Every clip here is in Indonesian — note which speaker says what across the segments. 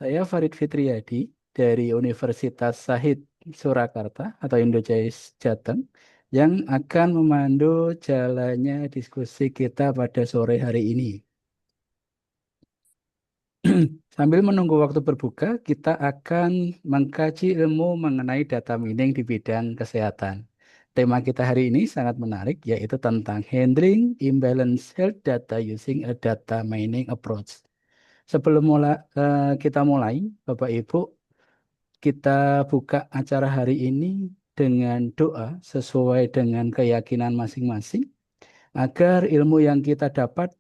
Speaker 1: Saya Farid Fitriyadi dari Universitas Sahid Surakarta atau Indojais Jateng yang akan memandu jalannya diskusi kita pada sore hari ini. Sambil menunggu waktu berbuka, kita akan mengkaji ilmu mengenai data mining di bidang kesehatan. Tema kita hari ini sangat menarik, yaitu tentang handling imbalance health data using a data mining approach. Sebelum kita mulai, Bapak Ibu, kita buka acara hari ini dengan doa sesuai dengan keyakinan masing-masing agar ilmu yang kita dapat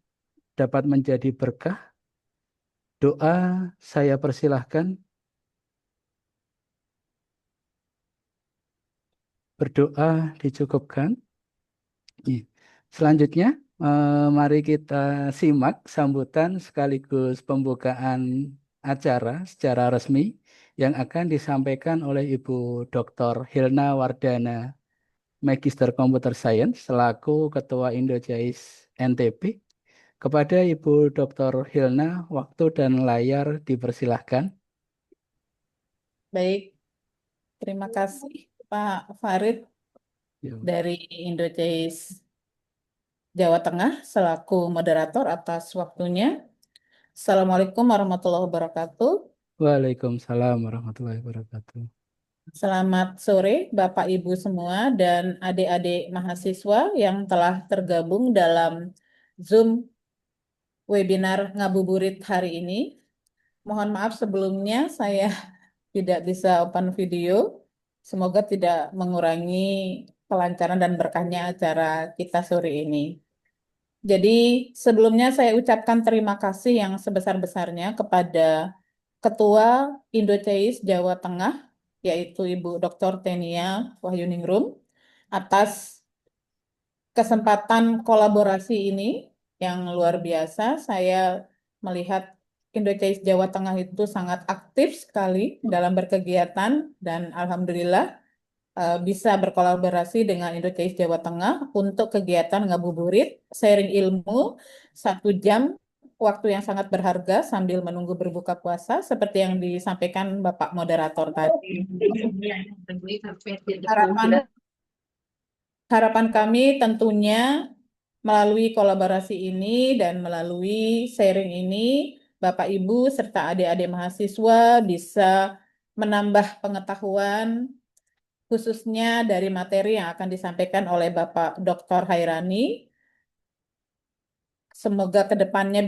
Speaker 1: dapat menjadi berkah. Doa saya persilahkan, berdoa dicukupkan. Iya. Selanjutnya, mari kita simak sambutan sekaligus pembukaan acara secara resmi yang akan disampaikan oleh Ibu Dr. Hilna Wardana, Magister Computer Science selaku Ketua Indojais NTB. Kepada Ibu Dr. Hilna, waktu dan layar dipersilahkan.
Speaker 2: Baik, terima kasih Pak Farid
Speaker 1: Yo.
Speaker 2: dari Indojais Jawa Tengah selaku moderator atas waktunya. Assalamualaikum warahmatullahi wabarakatuh.
Speaker 1: Waalaikumsalam warahmatullahi wabarakatuh.
Speaker 2: Selamat sore Bapak Ibu semua dan adik-adik mahasiswa yang telah tergabung dalam Zoom webinar ngabuburit hari ini. Mohon maaf sebelumnya saya tidak bisa open video. Semoga tidak mengurangi kelancaran dan berkahnya acara kita sore ini. Jadi sebelumnya saya ucapkan terima kasih yang sebesar-besarnya kepada Ketua Indocais Jawa Tengah, yaitu Ibu Dr. Tenia Wahyuningrum, atas kesempatan kolaborasi ini yang luar biasa. Saya melihat Indocais Jawa Tengah itu sangat aktif sekali dalam berkegiatan dan alhamdulillah bisa berkolaborasi dengan Indocais Jawa Tengah untuk kegiatan ngabuburit, sharing ilmu 1 jam waktu yang sangat berharga sambil menunggu berbuka puasa seperti yang disampaikan Bapak Moderator tadi. Harapan harapan kami tentunya melalui kolaborasi ini dan melalui sharing ini, Bapak Ibu serta adik-adik mahasiswa bisa menambah pengetahuan khususnya dari materi yang akan disampaikan oleh Bapak Dr. Hairani. Semoga ke depannya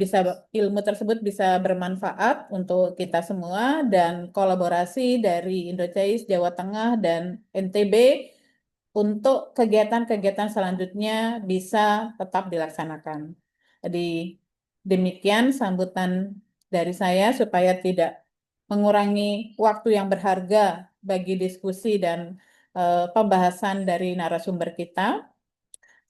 Speaker 2: ilmu tersebut bisa bermanfaat untuk kita semua dan kolaborasi dari Indocais, Jawa Tengah, dan NTB untuk kegiatan-kegiatan selanjutnya bisa tetap dilaksanakan. Jadi demikian sambutan dari saya supaya tidak mengurangi waktu yang berharga bagi diskusi dan pembahasan dari narasumber kita.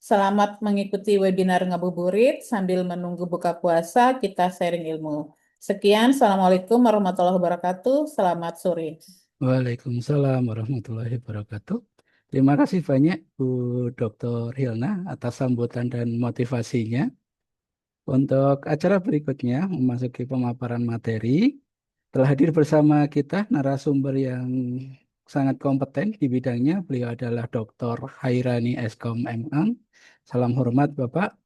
Speaker 2: Selamat mengikuti webinar ngabuburit sambil menunggu buka puasa, kita sharing ilmu. Sekian, Assalamualaikum warahmatullahi wabarakatuh. Selamat sore.
Speaker 1: Waalaikumsalam warahmatullahi wabarakatuh. Terima kasih banyak Bu Dr. Hilna atas sambutan dan motivasinya. Untuk acara berikutnya memasuki pemaparan materi, telah hadir bersama kita narasumber yang sangat kompeten di bidangnya. Beliau adalah Dr. Hairani Eskom MAng. Salam hormat Bapak.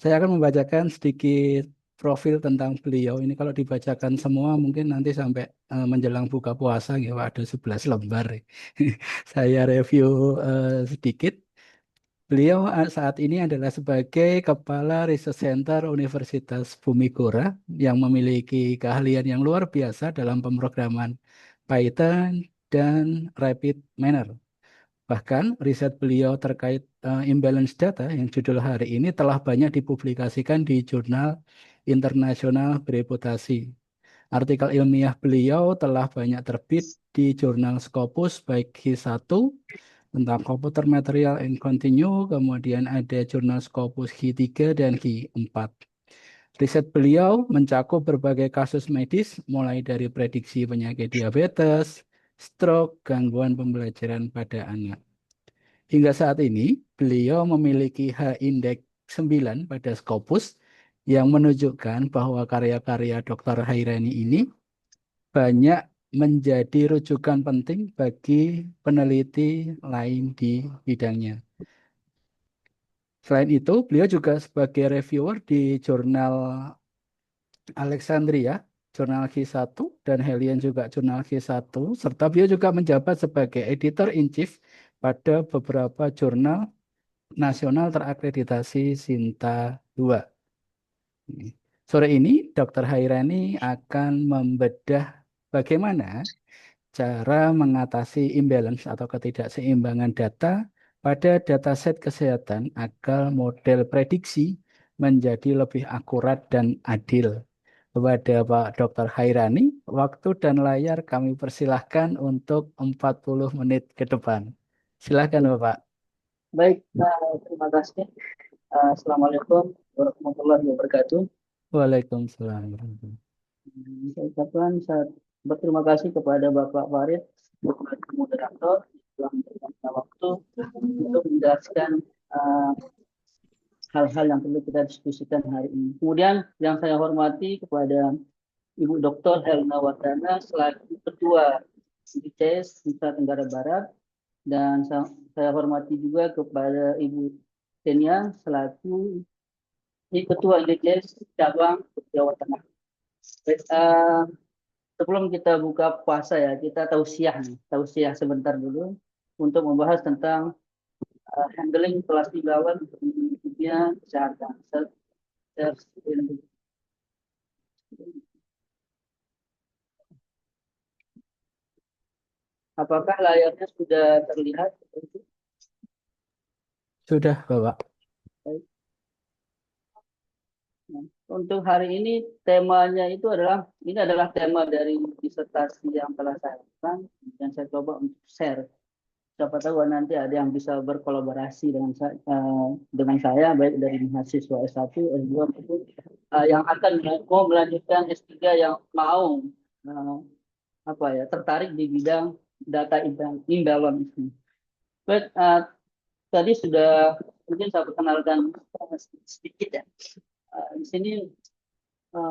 Speaker 1: Saya akan membacakan sedikit profil tentang beliau. Ini kalau dibacakan semua mungkin nanti sampai menjelang buka puasa ya, ada 11 lembar. Saya review sedikit. Beliau saat ini adalah sebagai Kepala Research Center Universitas Bumi Gora yang memiliki keahlian yang luar biasa dalam pemrograman Python dan Rapid Manner. Bahkan riset beliau terkait imbalance data yang judul hari ini telah banyak dipublikasikan di jurnal internasional bereputasi. Artikel ilmiah beliau telah banyak terbit di jurnal Scopus baik H1 tentang komputer material and continue, kemudian ada jurnal Scopus H3 dan H4. Riset beliau mencakup berbagai kasus medis, mulai dari prediksi penyakit diabetes, stroke, gangguan pembelajaran pada anak. Hingga saat ini, beliau memiliki H-index 9 pada Scopus yang menunjukkan bahwa karya-karya Dr. Hairani ini banyak menjadi rujukan penting bagi peneliti lain di bidangnya. Selain itu, beliau juga sebagai reviewer di jurnal Alexandria, jurnal Q1, dan Helion juga jurnal Q1, serta beliau juga menjabat sebagai editor-in-chief pada beberapa jurnal nasional terakreditasi Sinta 2. Sore ini, Dr. Hairani akan membedah bagaimana cara mengatasi imbalance atau ketidakseimbangan data pada dataset kesehatan agar model prediksi menjadi lebih akurat dan adil. Kepada Pak Dr. Hairani, waktu dan layar kami persilahkan untuk 40 menit ke depan. Silakan Bapak.
Speaker 3: Baik, terima kasih. Assalamualaikum warahmatullahi wabarakatuh.
Speaker 1: Waalaikumsalam.
Speaker 3: Saya ucapkan berterima kasih kepada Bapak Farid, Bapak moderator, telah memberikan waktu untuk menjelaskan hal-hal yang perlu kita diskusikan hari ini. Kemudian yang saya hormati kepada Ibu Dr. Helena Wardana selaku Ketua ICS Nusa Tenggara Barat, dan saya hormati juga kepada Ibu Tenia selaku Ketua ICS Cabang Jawa Tengah. Baik, sebelum kita buka puasa ya, kita tausiah sebentar dulu untuk membahas tentang handling kelas 3 dunia kesehatan. Apakah layarnya sudah terlihat?
Speaker 1: Sudah, Bapak.
Speaker 3: Baik. Nah, untuk hari ini temanya itu ini adalah tema dari disertasi yang telah saya lakukan dan saya coba untuk share. Siapa tahu nanti ada yang bisa berkolaborasi dengan saya baik dari mahasiswa S1, S2 maupun yang akan mau melanjutkan S3 yang mau tertarik di bidang data imbalance. Baik, tadi sudah mungkin saya perkenalkan sedikit ya. Di sini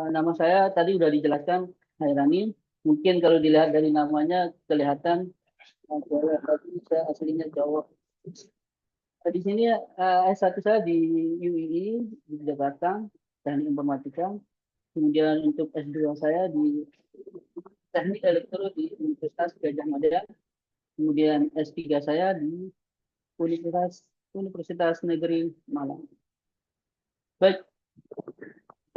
Speaker 3: nama saya tadi sudah dijelaskan, Hairani. Mungkin kalau dilihat dari namanya kelihatan saya aslinya Jawa. Di sini S1 saya di UII di Jakarta, Teknik Informatika. Kemudian untuk S2 saya di Teknik Elektro di Universitas Gadjah Mada. Kemudian S3 saya di Universitas Negeri Malang. Baik,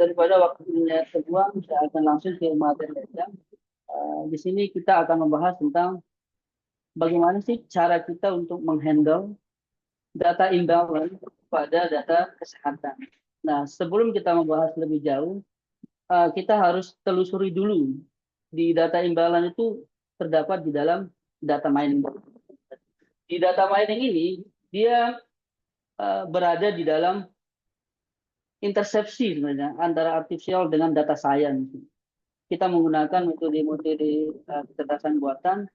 Speaker 3: daripada waktunya terbuang, saya akan langsung ke materi saja. Di sini kita akan membahas tentang bagaimana sih cara kita untuk menghandle data imbalance pada data kesehatan. Nah, sebelum kita membahas lebih jauh, kita harus telusuri dulu di data imbalance itu terdapat di dalam data mining. Di data mining ini, dia berada di dalam intersepsi sebenarnya antara artificial dengan data science. Kita menggunakan metode-metode kecerdasan buatan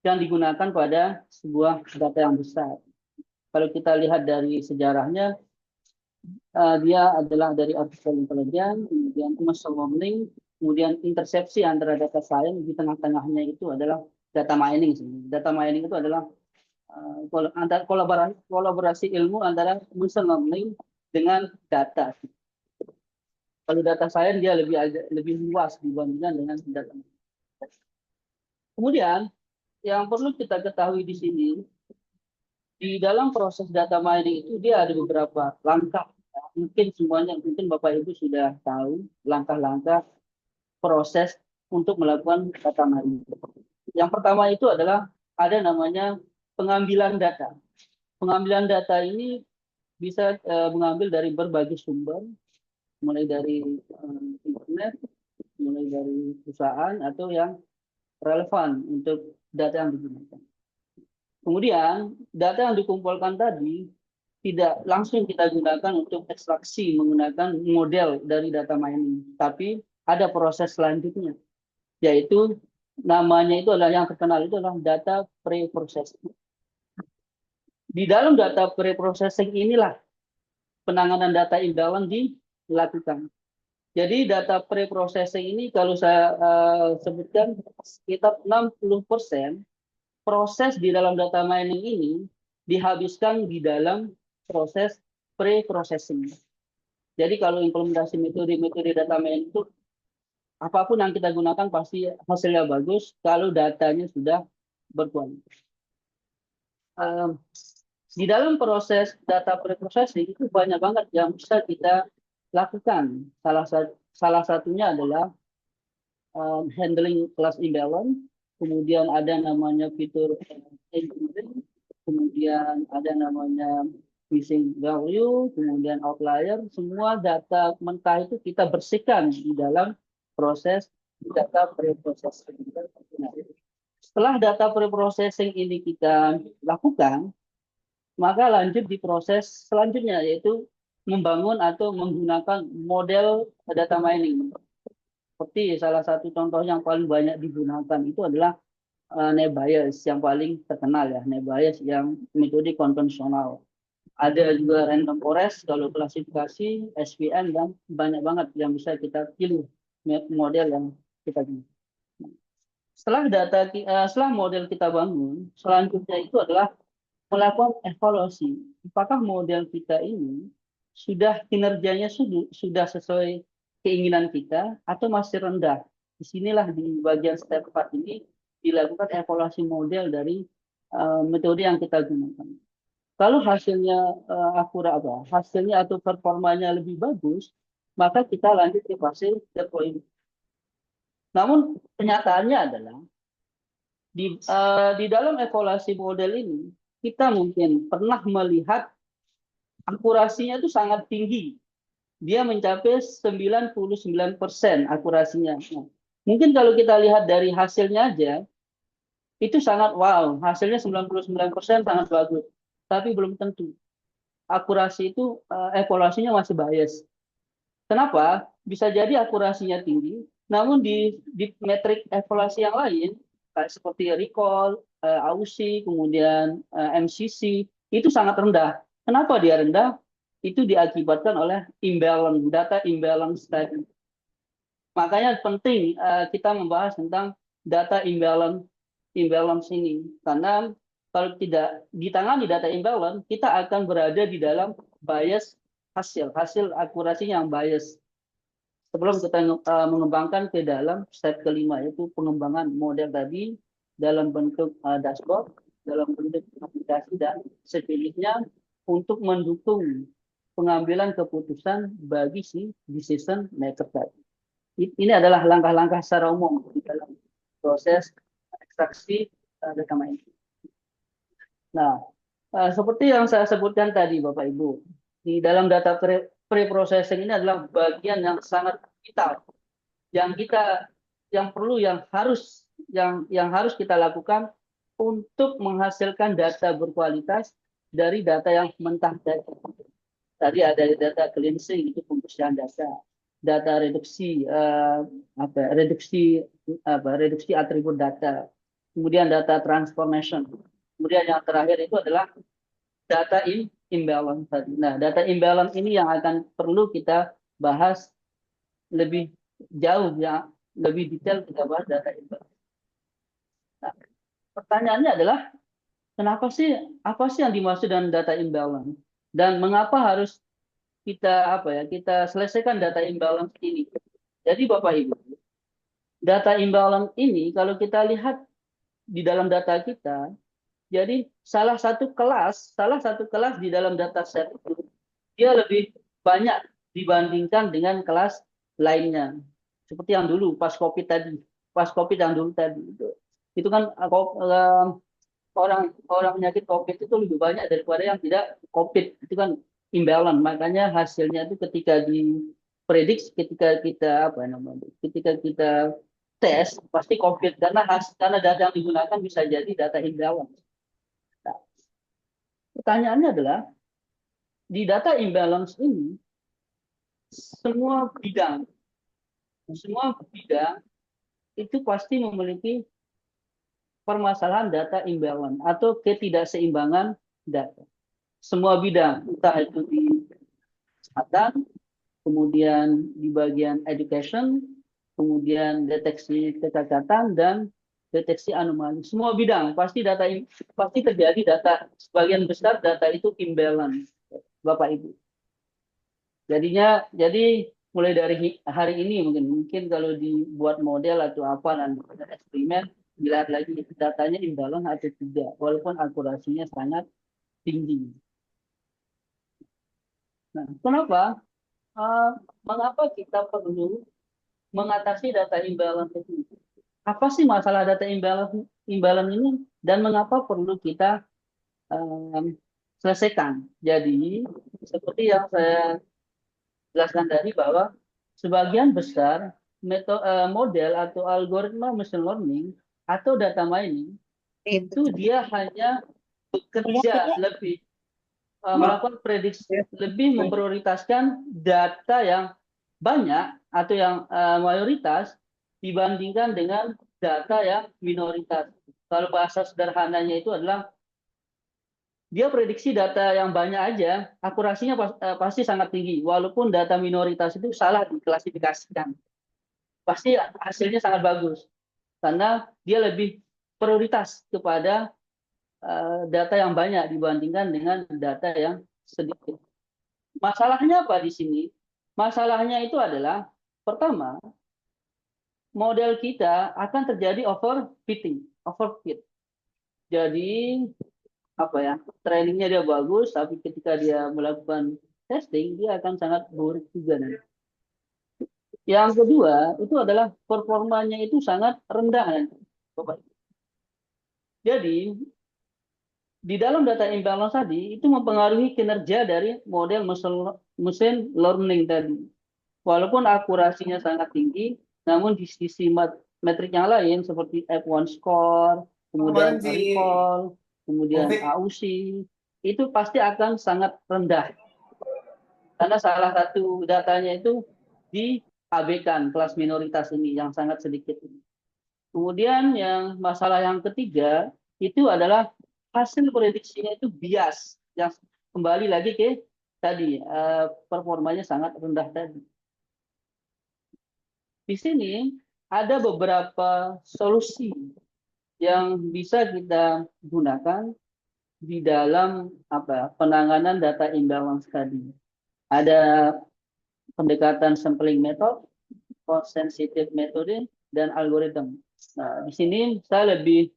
Speaker 3: yang digunakan pada sebuah data yang besar. Kalau kita lihat dari sejarahnya, dia adalah dari artificial intelligence, kemudian machine learning, kemudian intersepsi antara data science, di tengah-tengahnya itu adalah data mining. Data mining itu adalah kolaborasi ilmu antara machine learning dengan data. Kalau data science dia lebih luas dibandingkan dengan data. Kemudian yang perlu kita ketahui di sini, di dalam proses data mining itu dia ada beberapa langkah. Mungkin Bapak Ibu sudah tahu langkah-langkah proses untuk melakukan data mining. Yang pertama itu adalah ada namanya pengambilan data. Pengambilan data ini bisa mengambil dari berbagai sumber, mulai dari internet, mulai dari perusahaan atau yang relevan untuk data yang digunakan. Kemudian data yang dikumpulkan tadi tidak langsung kita gunakan untuk ekstraksi menggunakan model dari data mining, tapi ada proses selanjutnya, yaitu namanya itu adalah yang terkenal itu adalah data pre-processing. Di dalam data pre-processing inilah penanganan data imbalance dilakukan. Jadi data pre-processing ini kalau saya sebutkan sekitar 60% proses di dalam data mining ini dihabiskan di dalam proses pre-processing. Jadi kalau implementasi metode-metode data mining itu apapun yang kita gunakan pasti hasilnya bagus kalau datanya sudah berkualitas. Di dalam proses data pre-processing itu banyak banget yang bisa kita lakukan. Salah satunya adalah handling class imbalance, kemudian ada namanya fitur engineering, kemudian ada namanya missing value, kemudian outlier, semua data mentah itu kita bersihkan di dalam proses data pre-processing. Setelah data pre-processing ini kita lakukan, maka lanjut di proses selanjutnya, yaitu membangun atau menggunakan model data mining. Seperti salah satu contoh yang paling banyak digunakan itu adalah Nebayes yang paling terkenal ya, Nebayes yang metode konvensional. Ada juga random forest kalau klasifikasi, SVM, dan banyak banget yang bisa kita pilih model yang kita pilih. Setelah model kita bangun, selanjutnya itu adalah melakukan evaluasi. Apakah model kita ini sudah kinerjanya sudah sesuai keinginan kita atau masih rendah? Disinilah di bagian step 4 ini dilakukan evaluasi model dari metode yang kita gunakan. Kalau hasilnya akurat hasilnya atau performanya lebih bagus, maka kita lanjut ke fase deployment. Namun kenyataannya adalah di dalam evaluasi model ini kita mungkin pernah melihat akurasinya itu sangat tinggi. Dia mencapai 99% akurasinya. Nah, mungkin kalau kita lihat dari hasilnya aja, itu sangat wow. Hasilnya 99% sangat bagus. Tapi belum tentu. Akurasi itu evaluasinya masih bias. Kenapa? Bisa jadi akurasinya tinggi, namun di metrik evaluasi yang lain, seperti recall, AUSI, kemudian MCC, itu sangat rendah. Kenapa dia rendah? Itu diakibatkan oleh imbalance, data imbalance tadi. Makanya penting kita membahas tentang data imbalance ini. Karena kalau tidak ditangani data imbalance, kita akan berada di dalam bias hasil akurasi yang bias. Sebelum kita mengembangkan ke dalam step kelima, yaitu pengembangan model tadi dalam bentuk dashboard, dalam bentuk aplikasi, dan sejenisnya untuk mendukung pengambilan keputusan bagi si decision maker tadi. Ini adalah langkah-langkah secara umum di dalam proses ekstraksi data mining. Nah, seperti yang saya sebutkan tadi, Bapak Ibu, di dalam data pre-processing ini adalah bagian yang sangat vital, yang harus kita lakukan untuk menghasilkan data berkualitas dari data yang mentah tadi. Tadi ada data cleansing, itu pembersihan data reduksi reduksi atribut data, kemudian data transformation, kemudian yang terakhir itu adalah data imbalance tadi. Nah, data imbalance ini yang akan perlu kita bahas lebih jauh, ya, lebih detail kita bahas data imbalance. Nah, pertanyaannya adalah apa sih yang dimaksud dengan data imbalance, dan mengapa harus kita selesaikan data imbalance ini? Jadi Bapak Ibu, data imbalance ini kalau kita lihat di dalam data kita, jadi salah satu kelas di dalam dataset itu dia lebih banyak dibandingkan dengan kelas lainnya. Seperti yang dulu pas COVID yang dulu tadi itu kan orang penyakit COVID itu lebih banyak daripada yang tidak COVID. Itu kan imbalance. Makanya hasilnya itu ketika diprediksi, ketika kita tes pasti COVID, karena data yang digunakan bisa jadi data imbalance. Nah, pertanyaannya adalah di data imbalance ini semua bidang itu pasti memiliki permasalahan data imbalance atau ketidakseimbangan data. Semua bidang, entah itu di kesehatan, kemudian di bagian education, kemudian deteksi kecacatan dan deteksi anomali. Semua bidang pasti terjadi data, sebagian besar data itu imbalance, Bapak Ibu. Jadi mulai dari hari ini mungkin kalau dibuat model atau apa dan eksperimen, dilihat lagi datanya imbalance atau tidak, walaupun akurasinya sangat tinggi. Nah, kenapa? Mengapa kita perlu mengatasi data imbalance itu? Apa sih masalah data imbalance ini dan mengapa perlu kita selesaikan? Jadi, seperti yang saya jelaskan tadi bahwa sebagian besar model atau algoritma machine learning atau data mining itu dia hanya bekerja lebih melakukan prediksi, lebih memprioritaskan data yang banyak atau yang mayoritas dibandingkan dengan data yang minoritas. Kalau bahasa sederhananya itu adalah dia prediksi data yang banyak aja, akurasinya pasti sangat tinggi. Walaupun data minoritas itu salah diklasifikasikan, pasti hasilnya sangat bagus karena dia lebih prioritas kepada data yang banyak dibandingkan dengan data yang sedikit. Masalahnya apa di sini? Masalahnya itu adalah pertama, model kita akan terjadi overfit. Jadi apa ya? Trainingnya dia bagus, tapi ketika dia melakukan testing dia akan sangat buruk juga nanti. Yang kedua itu adalah performanya itu sangat rendah nanti, Bapak. Jadi di dalam data imbalance tadi itu mempengaruhi kinerja dari model machine learning tadi. Walaupun akurasinya sangat tinggi, namun di sisi metrik yang lain seperti F1 score, kemudian recall, kemudian AUC, itu pasti akan sangat rendah. Karena salah satu datanya itu diabaikan kelas minoritas ini yang sangat sedikit. Kemudian masalah yang ketiga itu adalah hasil prediksinya itu bias, yang kembali lagi ke tadi performanya sangat rendah tadi. Di sini ada beberapa solusi yang bisa kita gunakan di dalam penanganan data imbalance tadi. Ada pendekatan sampling method, cost sensitive metode, dan algoritma. Nah, di sini saya lebih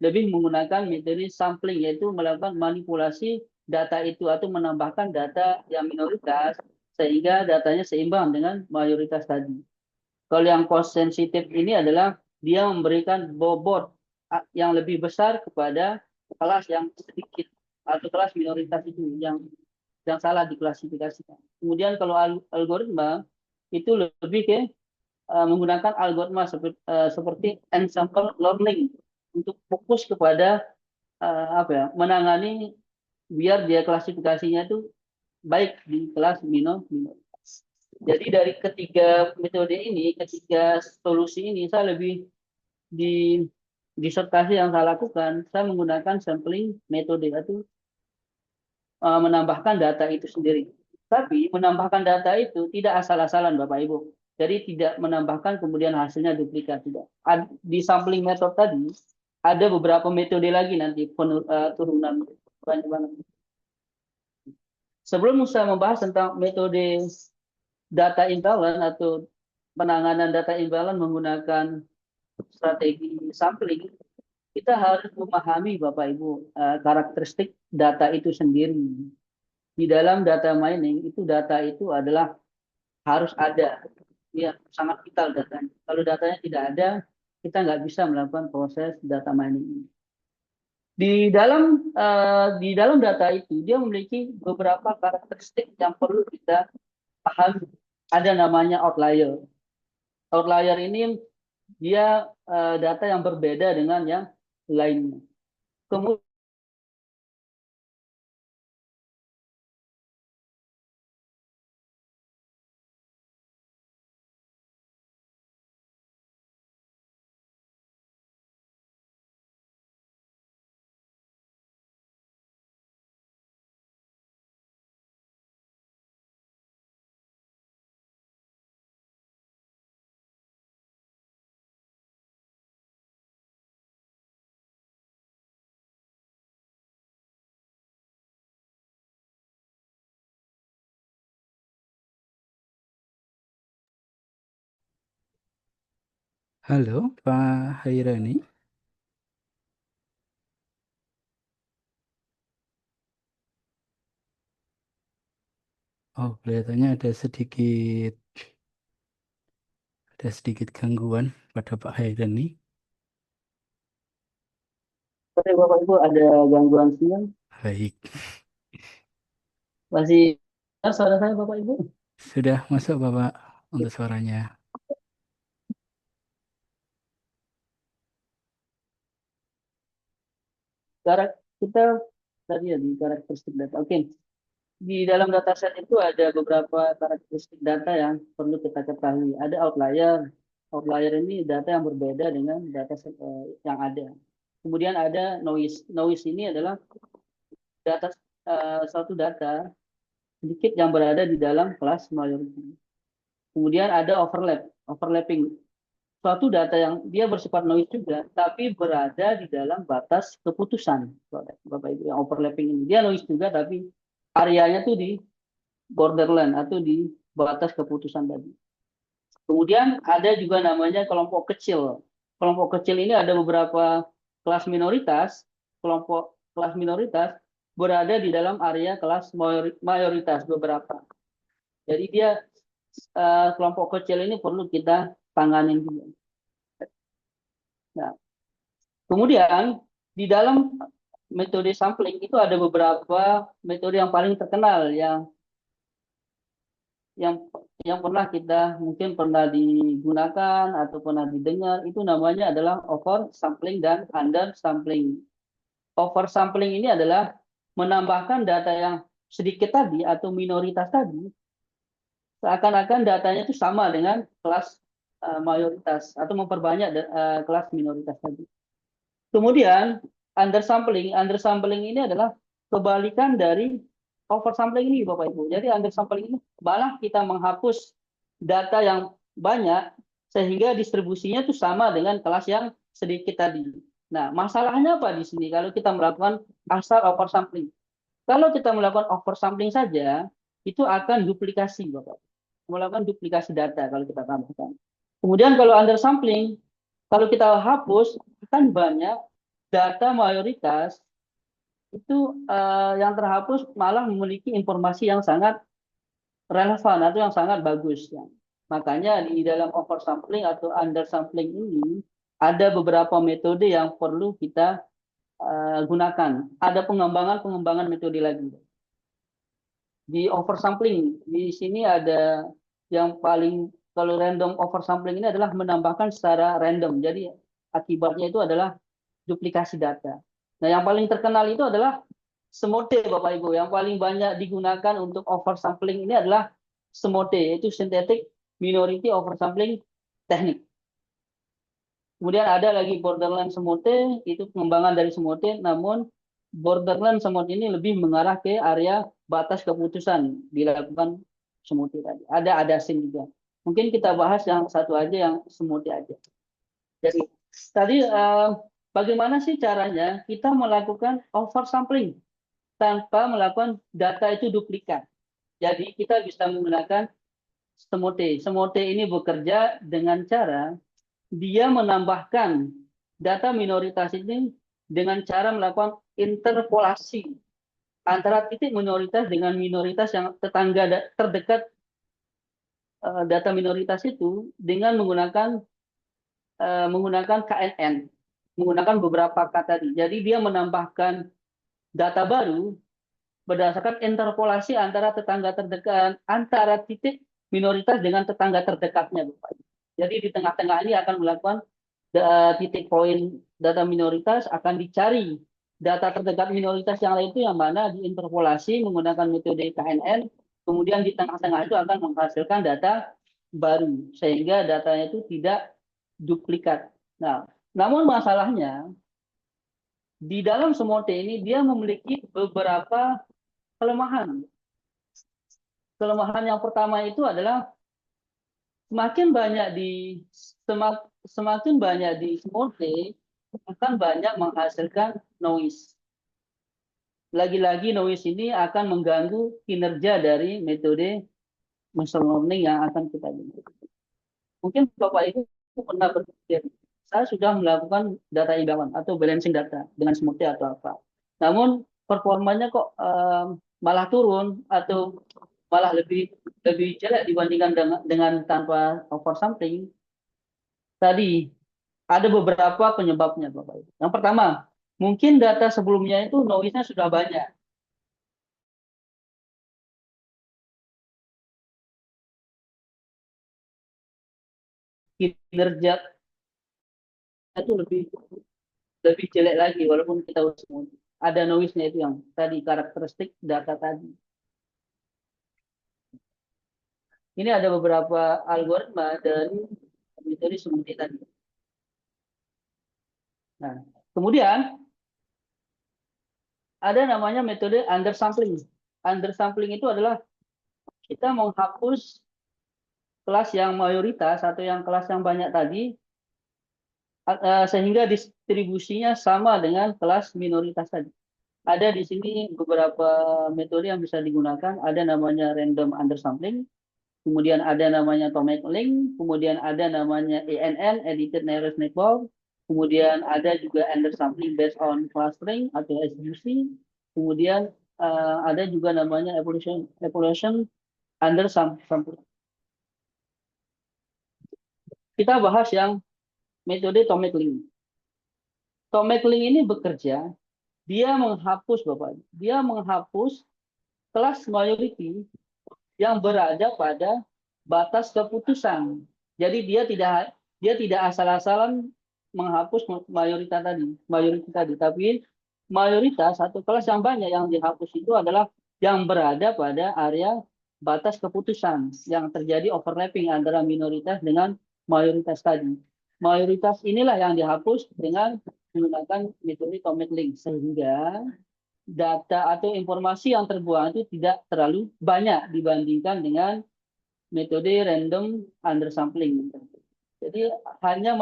Speaker 3: menggunakan metode sampling, yaitu melakukan manipulasi data itu atau menambahkan data yang minoritas sehingga datanya seimbang dengan mayoritas tadi. Kalau yang cost sensitif ini adalah dia memberikan bobot yang lebih besar kepada kelas yang sedikit atau kelas minoritas itu yang salah diklasifikasikan. Kemudian kalau algoritma itu lebih ke menggunakan algoritma seperti ensemble learning untuk fokus kepada menangani biar dia klasifikasinya itu baik di kelas minoritas. Jadi dari ketiga metode ini, ketiga solusi ini, saya lebih di disertasi yang saya lakukan, saya menggunakan sampling metode itu menambahkan data itu sendiri. Tapi menambahkan data itu tidak asal-asalan Bapak Ibu. Jadi tidak menambahkan kemudian hasilnya duplikat, tidak. Di sampling metode tadi ada beberapa metode lagi nanti turunan banyak banget. Sebelum saya membahas tentang metode data imbalance atau penanganan data imbalance menggunakan strategi sampling, kita harus memahami Bapak Ibu karakteristik data itu sendiri. Di dalam data mining itu data itu adalah harus ada, ya sangat vital datanya. Kalau datanya tidak ada, kita nggak bisa melakukan proses data mining ini. Di dalam data itu dia memiliki beberapa karakteristik yang perlu kita pahami. Ada namanya outlier. Outlier ini dia data yang berbeda dengan yang lainnya. Kemudian
Speaker 1: Halo, Pak Hairani. Oh, kelihatannya ada sedikit gangguan pada Pak Hairani.
Speaker 3: Oke, Bapak Ibu ada gangguan sinyal?
Speaker 1: Baik,
Speaker 3: Masih suara saya Bapak Ibu?
Speaker 1: sudah masuk Bapak untuk suaranya.
Speaker 3: Kita tadi ya di karakteristik data. Oke, di dalam dataset itu ada beberapa karakteristik data yang perlu kita ketahui. Ada outlier. Outlier ini data yang berbeda dengan dataset yang ada. Kemudian ada noise. Noise ini adalah data suatu data sedikit yang berada di dalam kelas majority. Kemudian ada overlap, overlapping. Suatu data yang dia bersifat noise juga, tapi berada di dalam batas keputusan. Bapak Ibu, yang overlapping ini dia noise juga, tapi areanya tuh di borderland atau di batas keputusan tadi. Kemudian ada juga namanya kelompok kecil. Kelompok kecil ini ada beberapa kelas minoritas. Kelompok kelas minoritas berada di dalam area kelas mayoritas beberapa. Jadi dia kelompok kecil ini perlu kita tanganin juga. Nah, kemudian di dalam metode sampling itu ada beberapa metode yang paling terkenal yang yang pernah kita mungkin pernah digunakan atau pernah didengar, itu namanya adalah oversampling dan undersampling. Oversampling ini adalah menambahkan data yang sedikit tadi atau minoritas tadi, seakan-akan datanya itu sama dengan kelas mayoritas atau memperbanyak kelas minoritas tadi. Kemudian undersampling, undersampling ini adalah kebalikan dari oversampling ini, Bapak Ibu. Jadi undersampling ini malah kita menghapus data yang banyak sehingga distribusinya itu sama dengan kelas yang sedikit tadi. Nah, masalahnya apa di sini kalau kita melakukan asal oversampling? Kalau kita melakukan oversampling saja, itu akan duplikasi, Bapak. Melakukan duplikasi data kalau kita tambahkan. Kemudian kalau undersampling, kalau kita hapus, kan banyak data mayoritas itu yang terhapus malah memiliki informasi yang sangat relevan atau yang sangat bagus. Ya. Makanya di dalam oversampling atau undersampling ini ada beberapa metode yang perlu kita gunakan. Ada pengembangan metode lagi. Di oversampling, di sini ada yang paling, kalau random oversampling ini adalah menambahkan secara random. Jadi akibatnya itu adalah duplikasi data. Nah, yang paling terkenal itu adalah SMOTE, Bapak Ibu. Yang paling banyak digunakan untuk oversampling ini adalah SMOTE, yaitu Synthetic Minority Oversampling Technique. Kemudian ada lagi borderland SMOTE, itu pengembangan dari SMOTE, namun borderland SMOTE ini lebih mengarah ke area batas keputusan dilakukan SMOTE tadi. Ada ADASIN juga. Mungkin kita bahas yang satu aja, yang SMOTE aja. Jadi tadi bagaimana sih caranya kita melakukan oversampling tanpa melakukan data itu duplikat. Jadi kita bisa menggunakan SMOTE. SMOTE ini bekerja dengan cara dia menambahkan data minoritas ini dengan cara melakukan interpolasi antara titik minoritas dengan minoritas yang tetangga terdekat data minoritas itu dengan menggunakan KNN, menggunakan beberapa kata tadi. Jadi dia menambahkan data baru berdasarkan interpolasi antara tetangga terdekat, antara titik minoritas dengan tetangga terdekatnya. Jadi di tengah-tengah ini akan melakukan titik poin data minoritas, akan dicari data terdekat minoritas yang lain itu yang mana diinterpolasi menggunakan metode KNN, kemudian di tengah-tengah itu akan menghasilkan data baru, sehingga datanya itu tidak duplikat. Nah, namun masalahnya di dalam SMOTE ini dia memiliki beberapa kelemahan. Kelemahan yang pertama itu adalah semakin banyak di SMOTE akan banyak menghasilkan noise. Lagi-lagi noise ini akan mengganggu kinerja dari metode machine learning yang akan kita gunakan. Mungkin Bapak Ibu Aku pernah berpikir, saya sudah melakukan data imbang atau balancing data dengan Smoothie atau apa. Namun performanya kok malah turun atau malah lebih lebih jelek dibandingkan dengan tanpa oversampling. Tadi ada beberapa penyebabnya, Bapak Ibu. Yang pertama, mungkin data sebelumnya itu noise-nya sudah banyak. Kinerja itu lebih jelek lagi walaupun kita udah semua. Ada noise-nya itu yang tadi karakteristik data tadi. Ini ada beberapa algoritma dari metode Smoothie tadi. Nah, kemudian ada namanya metode undersampling. Undersampling itu adalah kita menghapus kelas yang mayoritas atau yang kelas yang banyak tadi sehingga distribusinya sama dengan kelas minoritas tadi. Ada di sini beberapa metode yang bisa digunakan. Ada namanya random undersampling, kemudian ada namanya Tomac Link, kemudian ada namanya ENN, Edited Nearest Network, kemudian ada juga undersampling based on clustering atau SUC, kemudian ada juga namanya evolution undersampling. Kita bahas yang metode Tomac Link. Tomac Link ini bekerja, dia menghapus Bapak, dia menghapus kelas majority yang berada pada batas keputusan. Jadi dia tidak asal-asalan menghapus mayoritas tadi, tapi mayoritas atau kelas yang banyak yang dihapus itu adalah yang berada pada area batas keputusan yang terjadi overlapping antara minoritas dengan mayoritas tadi. Mayoritas inilah yang dihapus dengan menggunakan metode Tomac Link sehingga data atau informasi yang terbuang itu tidak terlalu banyak dibandingkan dengan metode random undersampling. Jadi hanya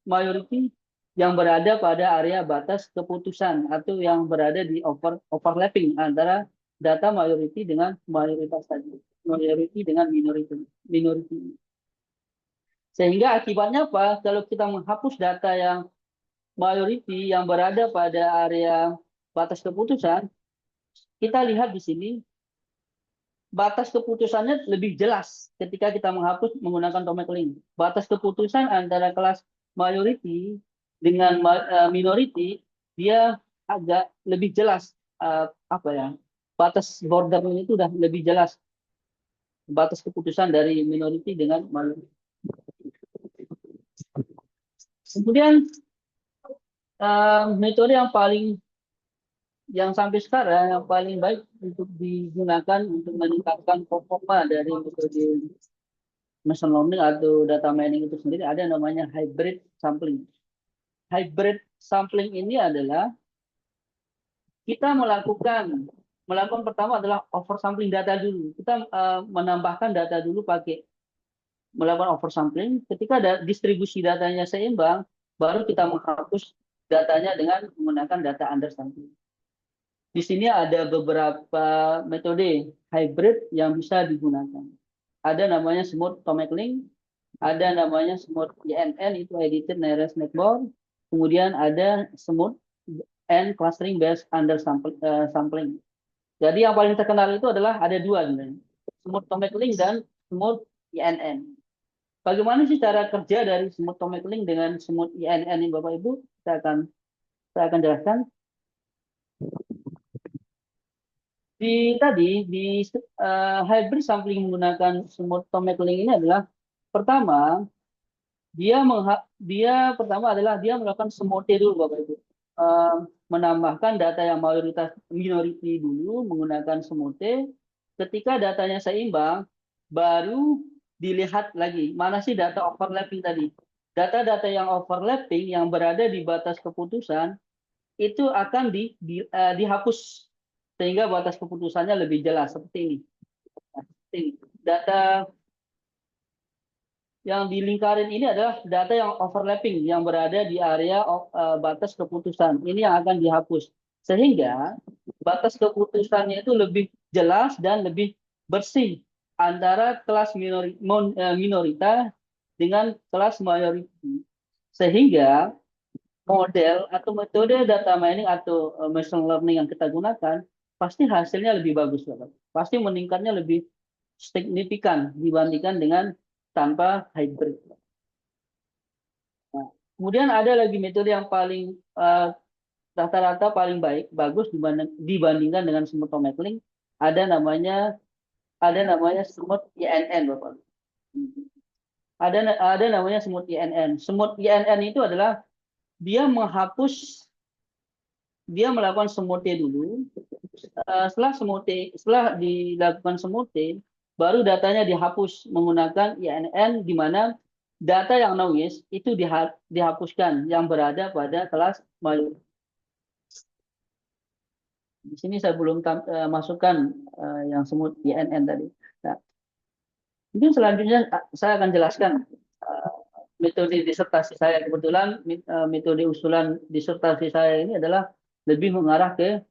Speaker 3: majority yang berada pada area batas keputusan atau yang berada di overlapping antara data majority dengan mayoritas tadi, majority dengan minority. Sehingga akibatnya apa? Kalau kita menghapus data yang majority yang berada pada area batas keputusan, kita lihat di sini batas keputusannya lebih jelas ketika kita menghapus menggunakan Tomac Link. Batas keputusan antara kelas majority dengan minority dia agak lebih jelas batas bordernya itu sudah lebih jelas batas keputusan dari minority dengan majority. Kemudian metode yang sampai sekarang yang paling baik untuk digunakan untuk meningkatkan performa dari metode machine learning atau data mining itu sendiri ada namanya hybrid sampling. Hybrid sampling ini adalah kita melakukan pertama adalah oversampling data dulu. Kita menambahkan data dulu pakai melakukan oversampling. Ketika distribusi datanya seimbang, baru kita menghapus datanya dengan menggunakan data undersampling. Di sini ada beberapa metode hybrid yang bisa digunakan. Ada namanya Smooth Tomac Link, ada namanya Smooth ENN, itu Edited Nearest Network, kemudian ada Smooth and Clustering Based Undersampling. Jadi yang paling terkenal itu adalah ada dua, Smooth Tomac Link dan Smooth ENN. Bagaimana sih cara kerja dari Smooth Tomac Link dengan Smooth ENN ini, Bapak Ibu? Saya akan jelaskan. Di hybrid sampling menggunakan Smooth Tomac Link ini adalah pertama dia melakukan Smoothie dulu, Bapak Ibu. Menambahkan data yang mayoritas minority dulu menggunakan Smoothie. Ketika datanya seimbang, baru dilihat lagi mana sih data overlapping tadi. Data-data yang overlapping yang berada di batas keputusan itu akan dihapus sehingga batas keputusannya lebih jelas seperti ini. Data yang di lingkaran ini adalah data yang overlapping yang berada di area batas keputusan. Ini yang akan dihapus sehingga batas keputusannya itu lebih jelas dan lebih bersih antara kelas minoritas dengan kelas majority. Sehingga model atau metode data mining atau machine learning yang kita gunakan pasti hasilnya lebih bagus, Bapak. Pasti meningkatnya lebih signifikan dibandingkan dengan tanpa hybrid. Nah, kemudian ada lagi metode yang paling rata-rata paling bagus dibandingkan dengan smooth tomatling. Ada namanya smooth INN, Bapak. Ada namanya smooth INN. Smooth INN itu adalah dia melakukan smoothie dulu. Setelah dilakukan smoothie, baru datanya dihapus menggunakan INN, di mana data yang noise itu dihapuskan yang berada pada kelas majority. Di sini saya belum masukkan yang smooth INN tadi. Nah, mungkin selanjutnya saya akan jelaskan metode disertasi saya. Kebetulan metode usulan disertasi saya ini adalah lebih mengarah ke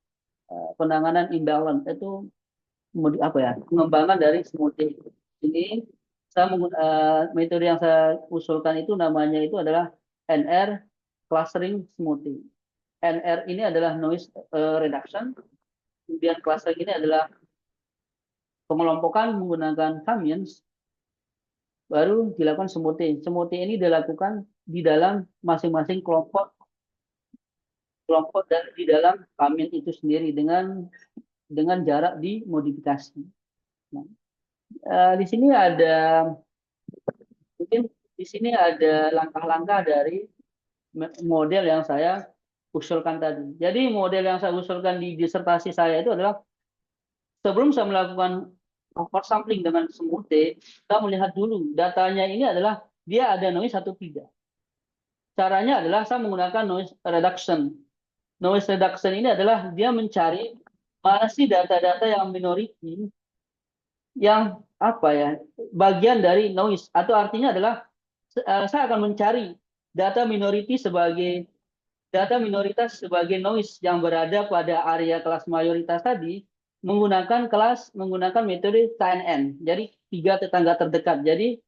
Speaker 3: penanganan imbalance, itu pengembangan dari smoothie. Ini metode yang saya usulkan itu namanya itu adalah NR clustering smoothie. NR ini adalah noise reduction, kemudian clustering ini adalah pengelompokan menggunakan Kamiens, baru dilakukan smoothie. Smoothie ini dilakukan di dalam masing-masing kelompok dan di dalam Kamiens itu sendiri dengan jarak dimodifikasi. Nah, di sini ada langkah-langkah dari model yang saya usulkan tadi. Jadi model yang saya usulkan di disertasi saya itu adalah sebelum saya melakukan oversampling dengan smoothie, kita melihat dulu datanya ini adalah dia ada noise atau tidak. Caranya adalah saya menggunakan noise reduction. Noise reduction ini adalah dia mencari mana sih data-data yang minority, yang bagian dari noise, atau artinya adalah saya akan mencari data minoritas sebagai noise yang berada pada area kelas mayoritas tadi menggunakan metode KNN. Jadi 3 tetangga terdekat. Jadi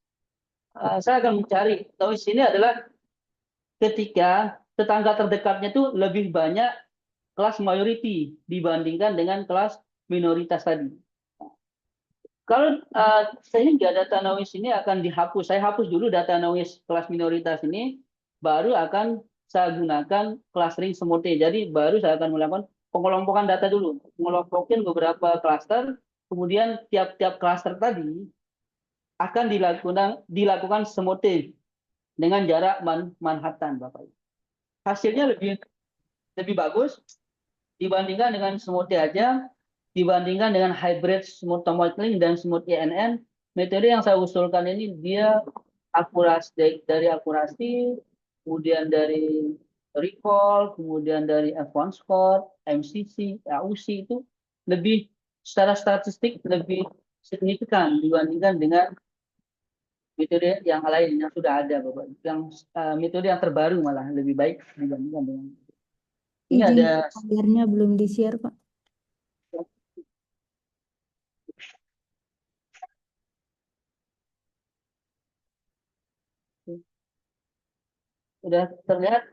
Speaker 3: saya akan mencari noise ini adalah ketika tetangga terdekatnya itu lebih banyak kelas majority dibandingkan dengan kelas minoritas tadi. Kalau sehingga data noise ini akan dihapus. Saya hapus dulu data noise kelas minoritas ini, baru akan saya gunakan clustering smoothie. Jadi baru saya akan melakukan pengelompokan data dulu, mengelompokin beberapa cluster, kemudian tiap-tiap cluster tadi akan dilakukan smoothie dengan jarak Manhattan, Bapak. Hasilnya lebih bagus dibandingkan dengan smoothie aja, dibandingkan dengan hybrid smooth tomatling dan smooth INN. Metode yang saya usulkan ini dia akurasi, kemudian dari recall, kemudian dari F1 score, MCC, AUC itu lebih secara statistik lebih signifikan dibandingkan dengan metode yang lain yang sudah ada, Bapak. Yang metode yang terbaru malah lebih baik dibandingkan dengan ini.
Speaker 4: Izin
Speaker 3: ada
Speaker 4: layarnya belum di-share, Pak. Sudah terlihat?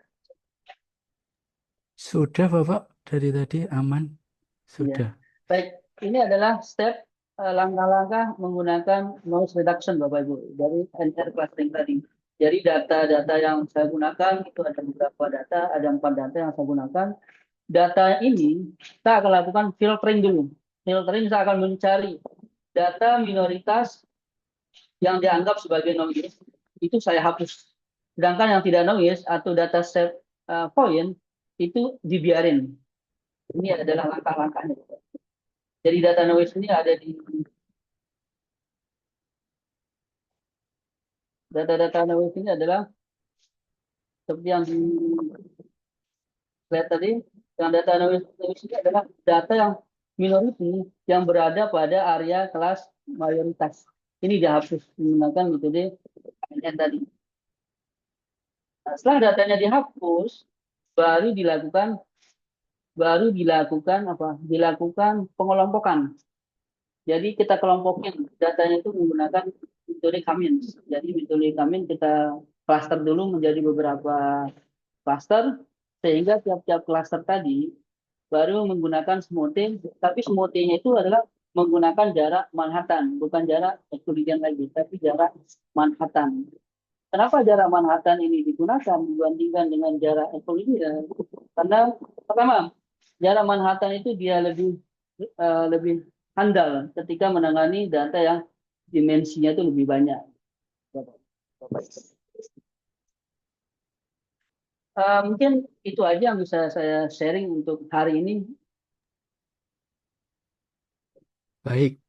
Speaker 1: Sudah, Bapak. Dari tadi aman. Sudah.
Speaker 3: Baik, ini adalah step langkah-langkah menggunakan noise reduction, Bapak Ibu, dari NR clustering tadi. Jadi data-data yang saya gunakan itu ada beberapa data, ada 4 data yang saya gunakan. Data ini saya akan lakukan filtering dulu. Filtering saya akan mencari data minoritas yang dianggap sebagai noise, itu saya hapus. Sedangkan yang tidak noise atau data set point itu dibiarin. Ini adalah langkah-langkahnya. Jadi data noise ini ada di data-data noise ini adalah seperti yang dilihat tadi. Yang data noise ini adalah data yang minority yang berada pada area kelas mayoritas. Ini dihapus menggunakan metode KNN tadi. Nah, setelah datanya dihapus, baru dilakukan pengelompokan. Jadi kita kelompokin datanya itu menggunakan metode Cummins. Jadi metode Cummins kita cluster dulu menjadi beberapa cluster, sehingga tiap-tiap cluster tadi baru menggunakan smoothing, tapi smoothingnya itu adalah menggunakan jarak Manhattan, bukan jarak Euclidean lagi, tapi jarak Manhattan. Kenapa jarak Manhattan ini digunakan dibandingkan dengan jarak Euclidean? Karena pertama, jarak Manhattan itu dia lebih handal ketika menangani data yang dimensinya itu lebih banyak. Mungkin itu aja yang bisa saya sharing untuk hari ini.
Speaker 1: Baik.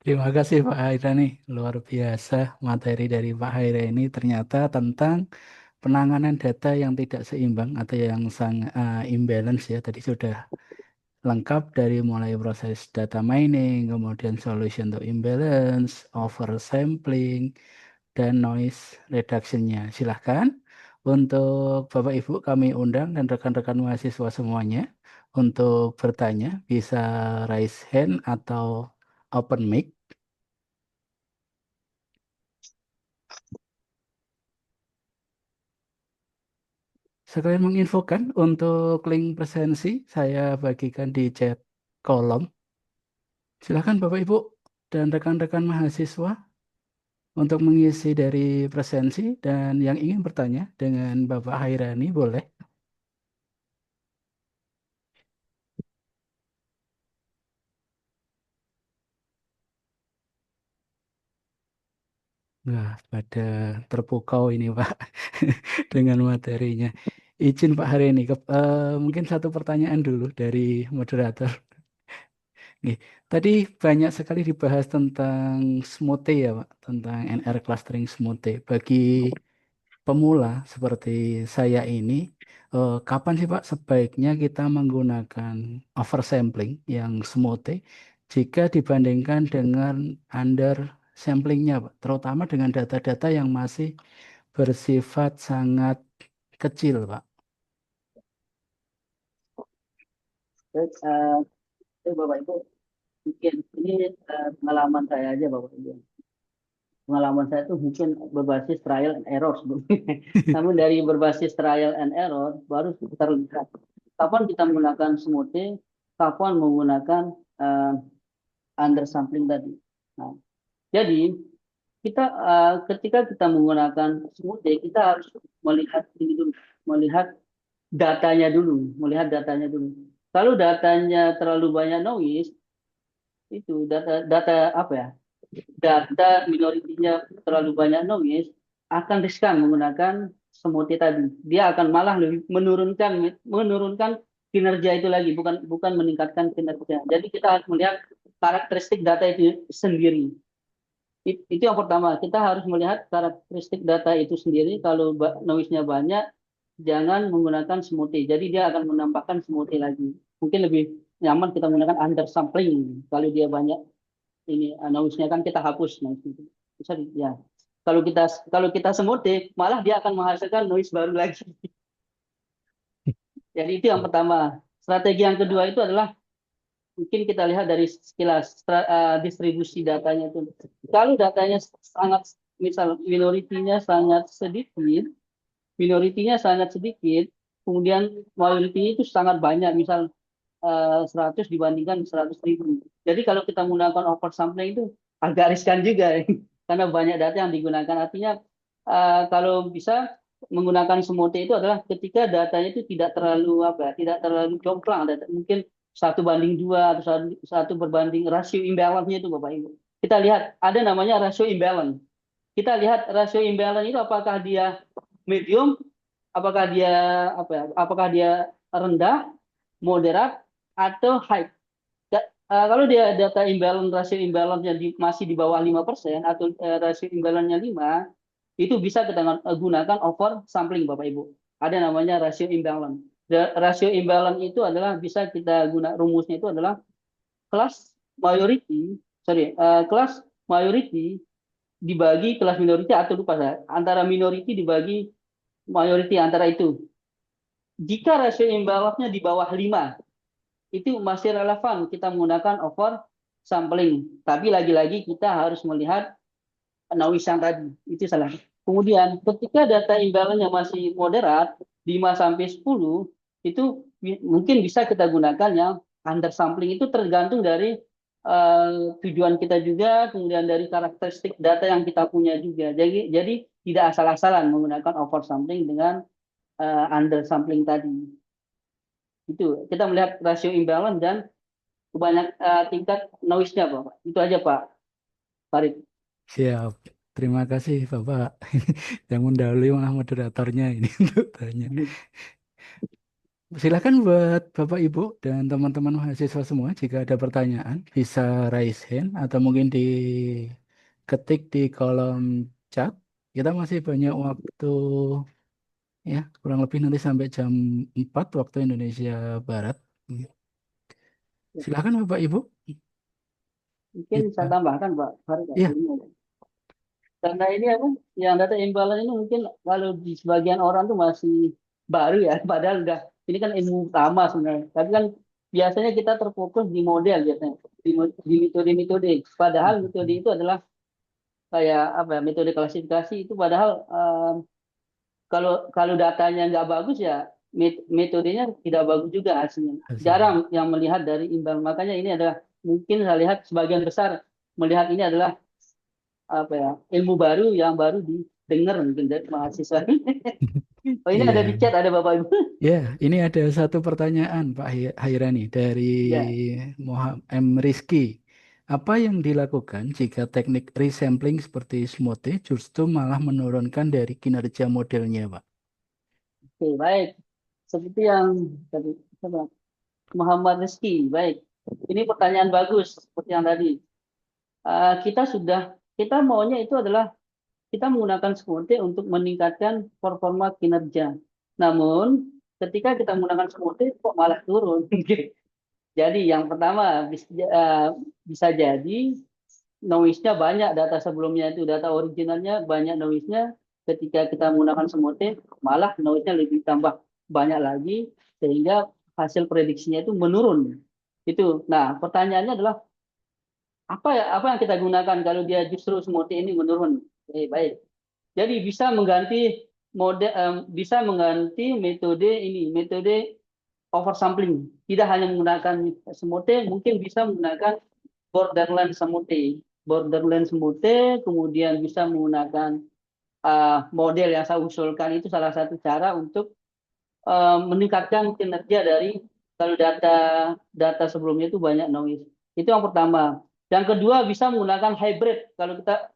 Speaker 1: Terima kasih Pak Haira nih. Luar biasa materi dari Pak Haira ini ternyata tentang penanganan data yang tidak seimbang atau yang sangat imbalance ya. Tadi sudah lengkap dari mulai proses data mining, kemudian solution to imbalance, oversampling, dan noise reduction-nya. Silahkan untuk Bapak Ibu kami undang dan rekan-rekan mahasiswa semuanya untuk bertanya, bisa raise hand atau open mic. Sekalian menginfokan untuk link presensi saya bagikan di chat kolom. Silahkan Bapak Ibu dan rekan-rekan mahasiswa untuk mengisi dari presensi dan yang ingin bertanya dengan Bapak Hairani boleh. Nah, pada terpukau ini Pak dengan materinya. Izin Pak Hairani, mungkin satu pertanyaan dulu dari moderator. Nih, tadi banyak sekali dibahas tentang Smoothie ya Pak, tentang NR clustering Smoothie. Bagi pemula seperti saya ini, kapan sih Pak sebaiknya kita menggunakan oversampling yang Smoothie jika dibandingkan dengan under samplingnya Pak, terutama dengan data-data yang masih bersifat sangat kecil Pak.
Speaker 3: Baik, Bapak Ibu, mungkin ini pengalaman saya aja Bapak Ibu. Pengalaman saya itu mungkin berbasis trial and error sebetulnya. Namun dari berbasis trial and error baru terlihat kapan kita menggunakan smoothing, kapan menggunakan undersampling tadi. Nah, jadi ketika kita menggunakan smoothing, kita harus melihat ini dulu, melihat datanya dulu. Kalau datanya terlalu banyak noise, itu data apa ya? Data minoritinya terlalu banyak noise, akan riskan menggunakan smoothie tadi. Dia akan malah lebih menurunkan kinerja itu lagi, bukan meningkatkan kinerja. Jadi kita harus melihat karakteristik data itu sendiri. Itu yang pertama, kita harus melihat karakteristik data itu sendiri. Kalau noise-nya banyak, jangan menggunakan smoothie. Jadi dia akan menambahkan smoothie lagi. Mungkin lebih nyaman kita menggunakan undersampling. Kalau dia banyak ini noise-nya kan kita hapus noise itu. Bisa ya. Kalau kita smoothie, malah dia akan menghasilkan noise baru lagi. Jadi itu yang pertama. Strategi yang kedua itu adalah mungkin kita lihat dari sekilas distribusi datanya itu. Kalau datanya sangat, misal minoritinya sangat sedikit, kemudian majority itu sangat banyak, misal 100 dibandingkan 100.000. Jadi kalau kita menggunakan oversampling itu agak riskan juga, karena banyak data yang digunakan. Artinya kalau bisa menggunakan smoothie itu adalah ketika datanya itu tidak terlalu jomplang, mungkin 1:2 atau 1 berbanding rasio imbalance-nya itu Bapak Ibu. Kita lihat ada namanya rasio imbalance. Kita lihat rasio imbalance itu apakah dia medium, apakah dia rendah, moderat, atau high. Kalau dia data imbalance, rasio imbalance-nya masih di bawah 5% atau rasio imbalance-nya 5, itu bisa kita gunakan over sampling Bapak Ibu. Ada namanya rasio imbalance. Rasio imbalance itu adalah bisa kita rumusnya itu adalah kelas majority dibagi kelas minority, atau lupa saya, antara minority dibagi majority, antara itu. Jika rasio imbalance-nya di bawah 5, itu masih relevan kita menggunakan over sampling. Tapi lagi-lagi kita harus melihat noise yang tadi. Itu salah. Kemudian ketika data imbalance-nya masih moderat 5 sampai 10 itu mungkin bisa kita gunakan yang undersampling. Itu tergantung dari tujuan kita juga, kemudian dari karakteristik data yang kita punya juga. Jadi tidak asal-asalan menggunakan oversampling dengan undersampling tadi. Itu kita melihat rasio imbalance dan tingkat noise-nya, Pak. Itu aja, Pak Farid.
Speaker 1: Siap. Terima kasih Bapak. Yang mendahului malah moderatornya ini untuk tanya. Silakan buat Bapak Ibu dan teman-teman mahasiswa semua jika ada pertanyaan bisa raise hand atau mungkin diketik di kolom chat. Kita masih banyak waktu ya, kurang lebih nanti sampai jam 4 waktu Indonesia Barat. Silakan Bapak Ibu.
Speaker 3: Mungkin saya
Speaker 1: Kita
Speaker 3: tambahkan, Pak Farid.
Speaker 1: ya,
Speaker 3: Karena ini apa? Yang data imbalance ini mungkin kalau di sebagian orang tuh masih baru ya, padahal udah ini kan ilmu utama sebenarnya. Tapi kan biasanya kita terfokus di model biasanya, di metode-metode. Padahal metode itu adalah kayak apa ya, metode klasifikasi itu padahal kalau kalau datanya nggak bagus ya metodenya tidak bagus juga hasilnya.
Speaker 1: hasilnya.
Speaker 3: Jarang yang melihat dari imbang. Makanya ini adalah mungkin saya lihat sebagian besar melihat ini adalah apa ya, ilmu baru yang baru didengar mungkin dari mahasiswa. Oh ini ada di
Speaker 1: Iya.
Speaker 3: chat, ada Bapak Ibu.
Speaker 1: Ya, ini ada satu pertanyaan Pak Hairani dari
Speaker 3: Ya,
Speaker 1: Muhammad M. Rizky. Apa yang dilakukan jika teknik resampling seperti smoothie justru malah menurunkan dari kinerja modelnya, Pak?
Speaker 3: oke, baik. Seperti yang tadi Muhammad Rizky, baik. Ini pertanyaan bagus seperti yang tadi. Kita maunya itu adalah kita menggunakan smoothie untuk meningkatkan performa kinerja. Namun ketika kita menggunakan smoothie kok malah turun. Jadi yang pertama bisa jadi noise-nya banyak, data sebelumnya itu data originalnya banyak noise-nya. Ketika kita menggunakan smoothie malah noise-nya lebih tambah banyak lagi sehingga hasil prediksinya itu menurun. Itu. Nah, pertanyaannya adalah apa yang kita gunakan kalau dia justru smoothie ini menurun? Baik. Jadi bisa mengganti metode ini, metode oversampling. Tidak hanya menggunakan smoothie, mungkin bisa menggunakan borderland smoothie. Borderland smoothie, kemudian bisa menggunakan model yang saya usulkan itu salah satu cara untuk meningkatkan kinerja dari kalau data sebelumnya itu banyak noise. Itu yang pertama. Yang kedua bisa menggunakan hybrid.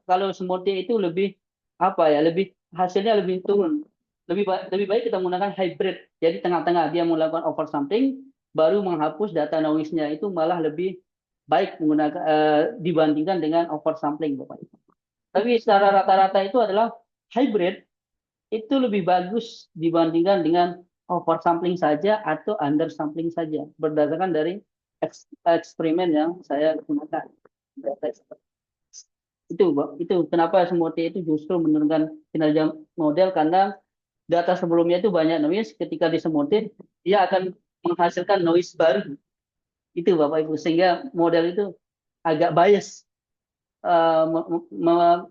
Speaker 3: Kalau smoothie itu lebih apa ya, lebih hasilnya lebih turun. Lebih baik kita menggunakan hybrid. Jadi tengah-tengah dia melakukan oversampling baru menghapus data noise-nya itu malah lebih baik menggunakan dibandingkan dengan oversampling, Bapak. Tapi secara rata-rata itu adalah hybrid itu lebih bagus dibandingkan dengan oversampling saja atau undersampling saja berdasarkan dari eksperimen yang saya gunakan. Itu kenapa smoothie itu justru menurunkan kinerja model karena data sebelumnya itu banyak noise, ketika di smoothie dia akan menghasilkan noise baru. Itu Bapak Ibu, sehingga model itu agak bias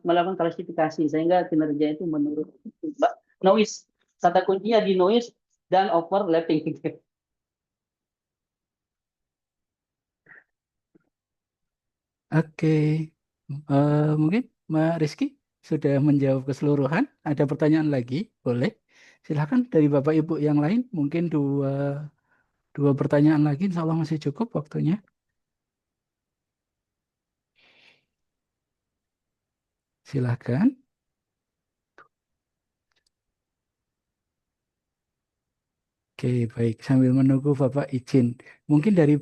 Speaker 3: melakukan klasifikasi sehingga kinerja itu menurun. Noise, kata kuncinya di noise dan overlapping.
Speaker 1: Oke. Mungkin Mbak Rizky sudah menjawab keseluruhan. Ada pertanyaan lagi? Boleh. Silakan dari Bapak Ibu yang lain. Mungkin dua pertanyaan lagi. Insya Allah masih cukup waktunya. Silakan. Oke, baik. Sambil menunggu Bapak izin. Mungkin dari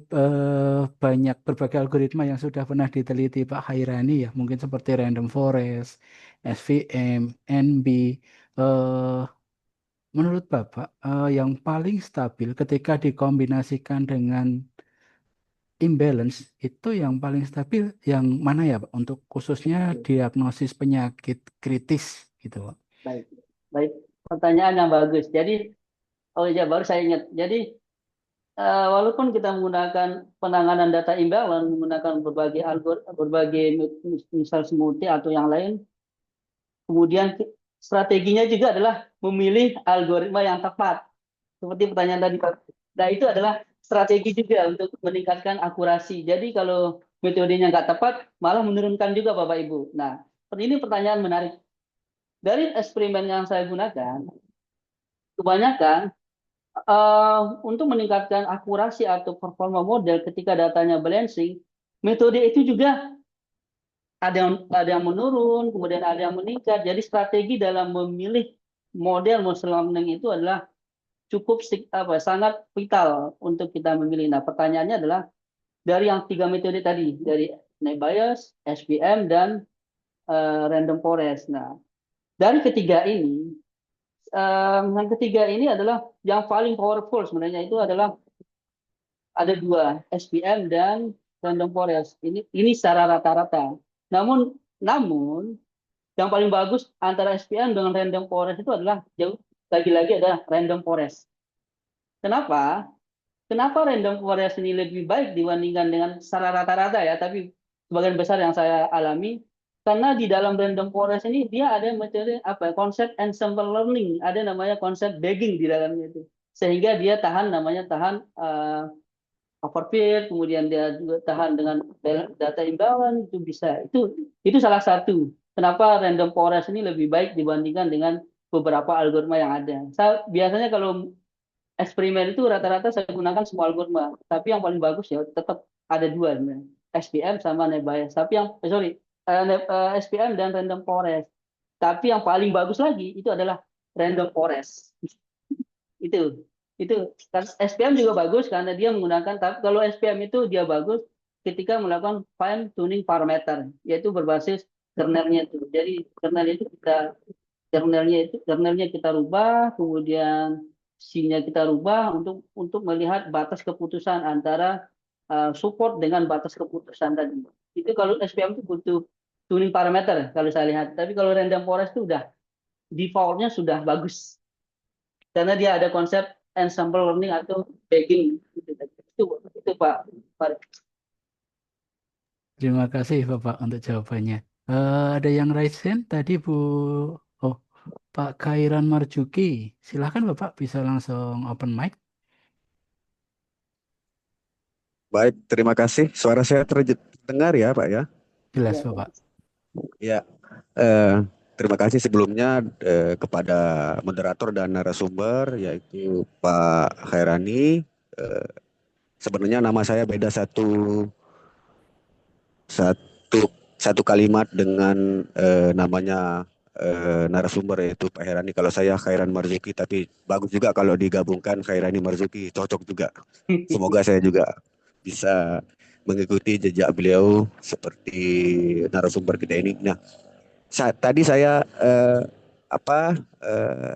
Speaker 1: banyak berbagai algoritma yang sudah pernah diteliti Pak Hairani ya. Mungkin seperti Random Forest, SVM, NB. eh, Menurut Bapak, yang paling stabil ketika dikombinasikan dengan imbalance itu yang paling stabil yang mana ya Pak? Untuk khususnya diagnosis penyakit kritis gitu Pak.
Speaker 3: Baik, baik. Pertanyaan yang bagus. Jadi, oh ya baru saya ingat. Jadi, walaupun kita menggunakan penanganan data imbalance, menggunakan berbagai misal smoothie atau yang lain, Kemudian strateginya juga adalah memilih algoritma yang tepat. Seperti pertanyaan tadi, Pak. Nah, itu adalah strategi juga untuk meningkatkan akurasi. Jadi kalau metodenya nggak tepat, malah menurunkan juga Bapak Ibu. Nah, ini pertanyaan menarik. Dari eksperimen yang saya gunakan, kebanyakan untuk meningkatkan akurasi atau performa model ketika datanya balancing, metode itu juga ada yang menurun, kemudian ada yang meningkat. Jadi strategi dalam memilih model machine learning itu adalah cukup sangat vital untuk kita memilih. Nah, pertanyaannya adalah dari yang 3 metode tadi, dari net bias, SVM, dan random forest. Nah, dari yang ketiga ini adalah yang paling powerful sebenarnya itu adalah ada 2, SVM dan random forest. Ini secara rata-rata. Namun yang paling bagus antara SVM dengan random forest itu adalah jauh lagi-lagi adalah random forest. Kenapa? Kenapa random forest ini lebih baik dibandingkan dengan secara rata-rata ya, tapi sebagian besar yang saya alami, karena di dalam random forest ini dia ada metode konsep ensemble learning, ada namanya konsep bagging di dalamnya itu, sehingga dia tahan overfit, kemudian dia juga tahan dengan data imbalance, itu bisa. Itu salah satu kenapa random forest ini lebih baik dibandingkan dengan beberapa algoritma yang ada. Biasanya kalau eksperimen itu rata-rata saya gunakan semua algoritma, tapi yang paling bagus ya tetap ada 2 sebenarnya, SPM sama NetBias. Tapi SPM dan random forest. Tapi yang paling bagus lagi itu adalah random forest. itu SPM juga bagus karena dia menggunakan, tapi kalau SPM itu dia bagus ketika melakukan fine tuning parameter, yaitu berbasis kernelnya itu. Jadi kernelnya kita rubah, kemudian C-nya kita rubah untuk melihat batas keputusan antara support dengan batas keputusan tadi. Itu kalau SPM itu butuh tuning parameter kalau saya lihat. Tapi kalau random forest itu udah defaultnya sudah bagus karena dia ada konsep ensemble learning atau bagging. Itu Pak.
Speaker 1: Terima kasih Bapak untuk jawabannya. Ada yang raise hand tadi Pak Khairan Marjuki. Silahkan Bapak bisa langsung open mic.
Speaker 5: Baik, terima kasih. Suara saya terdengar ya, Pak ya?
Speaker 1: Jelas Bapak.
Speaker 5: Ya, terima kasih sebelumnya kepada moderator dan narasumber, yaitu Pak Khairani. Sebenarnya nama saya beda satu kalimat dengan namanya narasumber, yaitu Pak Khairani. Kalau saya Khairan Marzuki, tapi bagus juga kalau digabungkan Khairani Marzuki, cocok juga. Semoga saya juga bisa mengikuti jejak beliau seperti narasumber kita ini. Nah, tadi saya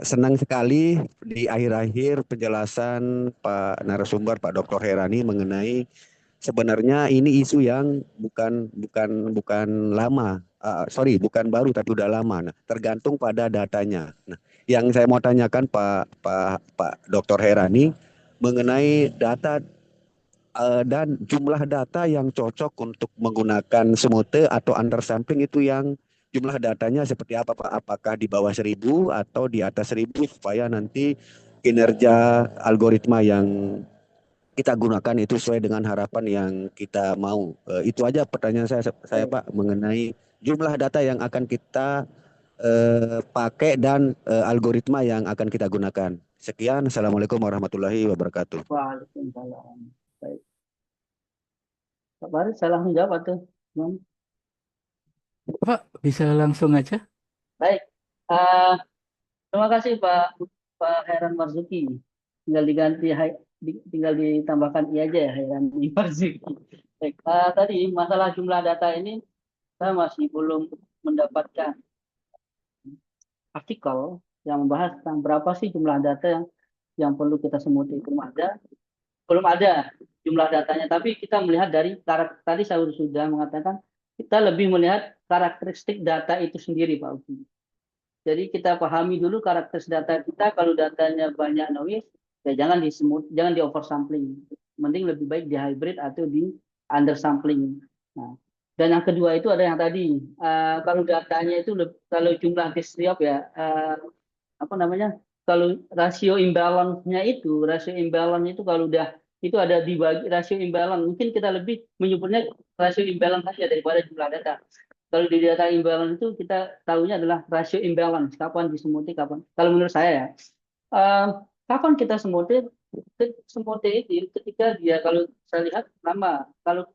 Speaker 5: senang sekali di akhir-akhir penjelasan Pak narasumber Pak Dr. Herani mengenai sebenarnya ini isu yang bukan lama, bukan baru tapi udah lama. Nah, tergantung pada datanya. Nah, yang saya mau tanyakan Pak Dr. Herani mengenai data dan jumlah data yang cocok untuk menggunakan smooth atau undersampling itu yang jumlah datanya seperti apa Pak? Apakah di bawah 1.000 atau di atas 1.000 supaya nanti kinerja algoritma yang kita gunakan itu sesuai dengan harapan yang kita mau. Itu aja pertanyaan saya Pak mengenai jumlah data yang akan kita pakai dan algoritma yang akan kita gunakan. Sekian, Assalamualaikum warahmatullahi wabarakatuh.
Speaker 3: Waalaikumsalam. Baik. Pak Farid, salah menjawab tuh.
Speaker 1: Bapak bisa langsung aja.
Speaker 3: Baik. Terima kasih Pak Heran Marzuki. Tinggal ditambahkan i aja ya, Heran Marzuki. Baik. Tadi masalah jumlah data ini saya masih belum mendapatkan artikel yang membahas tentang berapa sih jumlah data yang perlu kita semuti. Belum ada jumlah datanya, tapi kita melihat dari tadi saya sudah mengatakan kita lebih melihat karakteristik data itu sendiri, Pak Uki. Jadi kita pahami dulu karakteristik data kita. Kalau datanya banyak noise, ya jangan di oversampling. Mending lebih baik di hybrid atau di undersampling. Nah, Dan yang kedua itu ada yang tadi, kalau datanya itu kalau jumlah distriop ya, apa namanya, kalau rasio imbalance-nya itu, kalau udah itu ada dibagi rasio imbalance, mungkin kita lebih menyebutnya rasio imbalance saja daripada jumlah data. Kalau di data imbalance itu kita tahunya adalah rasio imbalance, kapan disemuti, kapan. Kalau menurut saya ya, eh, kapan kita semuti itu ketika dia, kalau saya lihat lama, kalau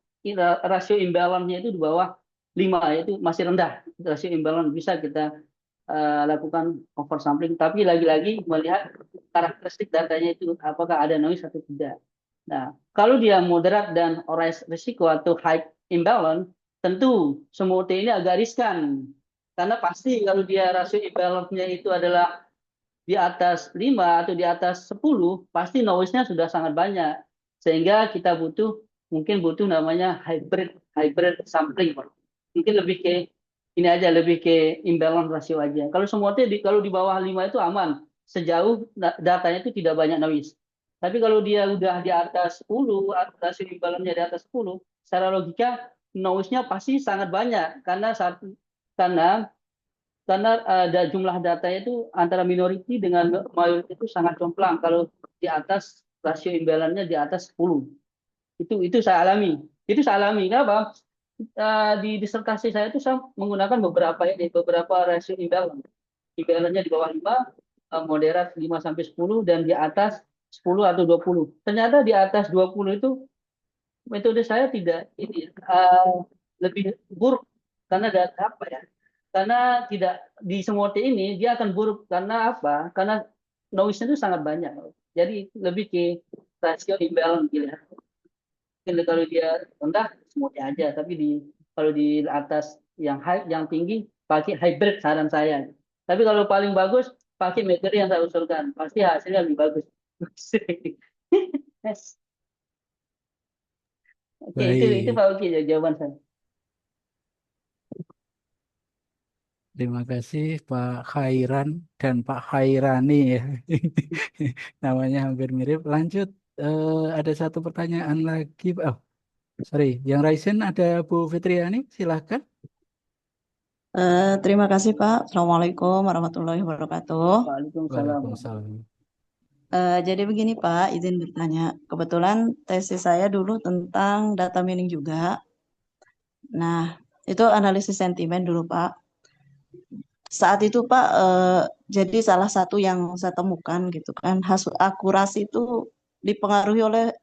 Speaker 3: rasio imbalance-nya itu di bawah 5 itu masih rendah, rasio imbalance bisa kita lakukan oversampling, tapi lagi-lagi melihat karakteristik datanya itu apakah ada noise atau tidak. Nah, kalau dia moderat dan risiko atau high imbalance, tentu semua ini agak riskan. Karena pasti kalau dia rasio imbalance-nya itu adalah di atas 5 atau di atas 10, pasti noise-nya sudah sangat banyak. Sehingga kita mungkin butuh namanya hybrid sampling. Mungkin lebih ke ini aja, lebih ke imbalance rasio aja. Kalau kalau di bawah 5 itu aman, sejauh datanya itu tidak banyak noise. Tapi kalau dia udah di atas 10, rasio imbalance-nya di atas 10, secara logika noise-nya pasti sangat banyak karena ada jumlah datanya itu antara minority dengan majority itu sangat jomplang kalau di atas rasio imbalance-nya di atas 10. Itu saya alami. Kenapa? Di disertasi saya itu saya menggunakan beberapa rasio imbalance. Imbalance-nya di bawah 5, moderat 5 sampai 10 dan di atas 10 atau 20. Ternyata di atas 20 itu metode saya tidak lebih buruk karena data apa ya? Karena tidak di semua ini dia akan buruk karena apa? Karena noise itu sangat banyak. Jadi lebih ke rasio imbalance gitu ya. Mungkin kalau dia rendah semuanya aja, tapi kalau di atas yang tinggi pakai hybrid saran saya. Tapi kalau paling bagus pakai metode yang saya usulkan, pasti hasilnya lebih bagus. Yes. Oke, itu
Speaker 1: Baik,
Speaker 3: Pak Uki jawaban saya.
Speaker 1: terima kasih Pak Khairan dan Pak Khairani ya. Namanya hampir mirip. Lanjut, ada satu pertanyaan lagi. Oh, sorry, yang Raisen ada Bu Fitriani, silahkan.
Speaker 6: Terima kasih Pak. Assalamualaikum warahmatullahi wabarakatuh.
Speaker 3: Waalaikumsalam.
Speaker 1: Waalaikumsalam.
Speaker 6: Jadi begini Pak, izin bertanya. Kebetulan tesis saya dulu tentang data mining juga. Nah, itu analisis sentimen dulu Pak. Saat itu Pak, jadi salah satu yang saya temukan gitu kan, akurasi itu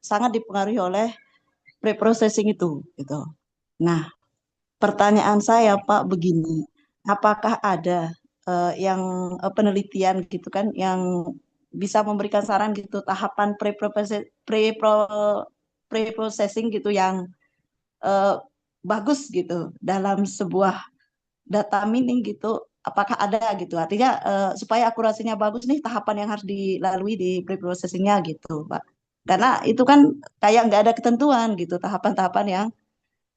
Speaker 6: sangat dipengaruhi oleh preprocessing itu gitu. Nah, pertanyaan saya Pak begini, apakah ada yang penelitian gitu kan yang bisa memberikan saran gitu tahapan pre-processing gitu yang eh, bagus gitu dalam sebuah data mining gitu, apakah ada gitu, artinya supaya akurasinya bagus nih tahapan yang harus dilalui di pre-processingnya gitu Pak, karena itu kan kayak nggak ada ketentuan gitu tahapan-tahapan yang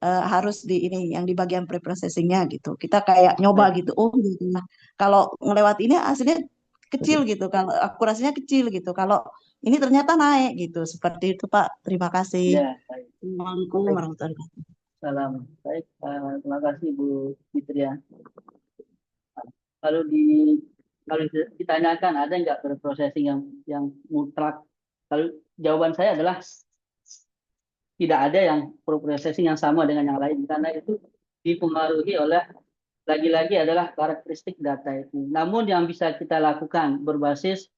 Speaker 6: harus di ini yang di bagian pre-processingnya gitu. Kita kayak nyoba
Speaker 3: Baik.
Speaker 6: gitu. Oh gitu. Nah, kalau ngelewat ini hasilnya kecil gitu. Kalau akurasinya kecil gitu. Kalau ini ternyata naik gitu. Seperti itu Pak. Terima kasih.
Speaker 3: Ya, baik.
Speaker 6: Assalamualaikum
Speaker 3: Baik.
Speaker 6: warahmatullahi wabarakatuh.
Speaker 3: Salam. Baik, terima kasih Bu Fitria. Kalau ditanyakan ada nggak processing yang mutlak? Kalau jawaban saya adalah tidak ada yang processing yang sama dengan yang lain karena itu dipengaruhi oleh lagi-lagi adalah karakteristik data itu. Namun yang bisa kita lakukan berbasis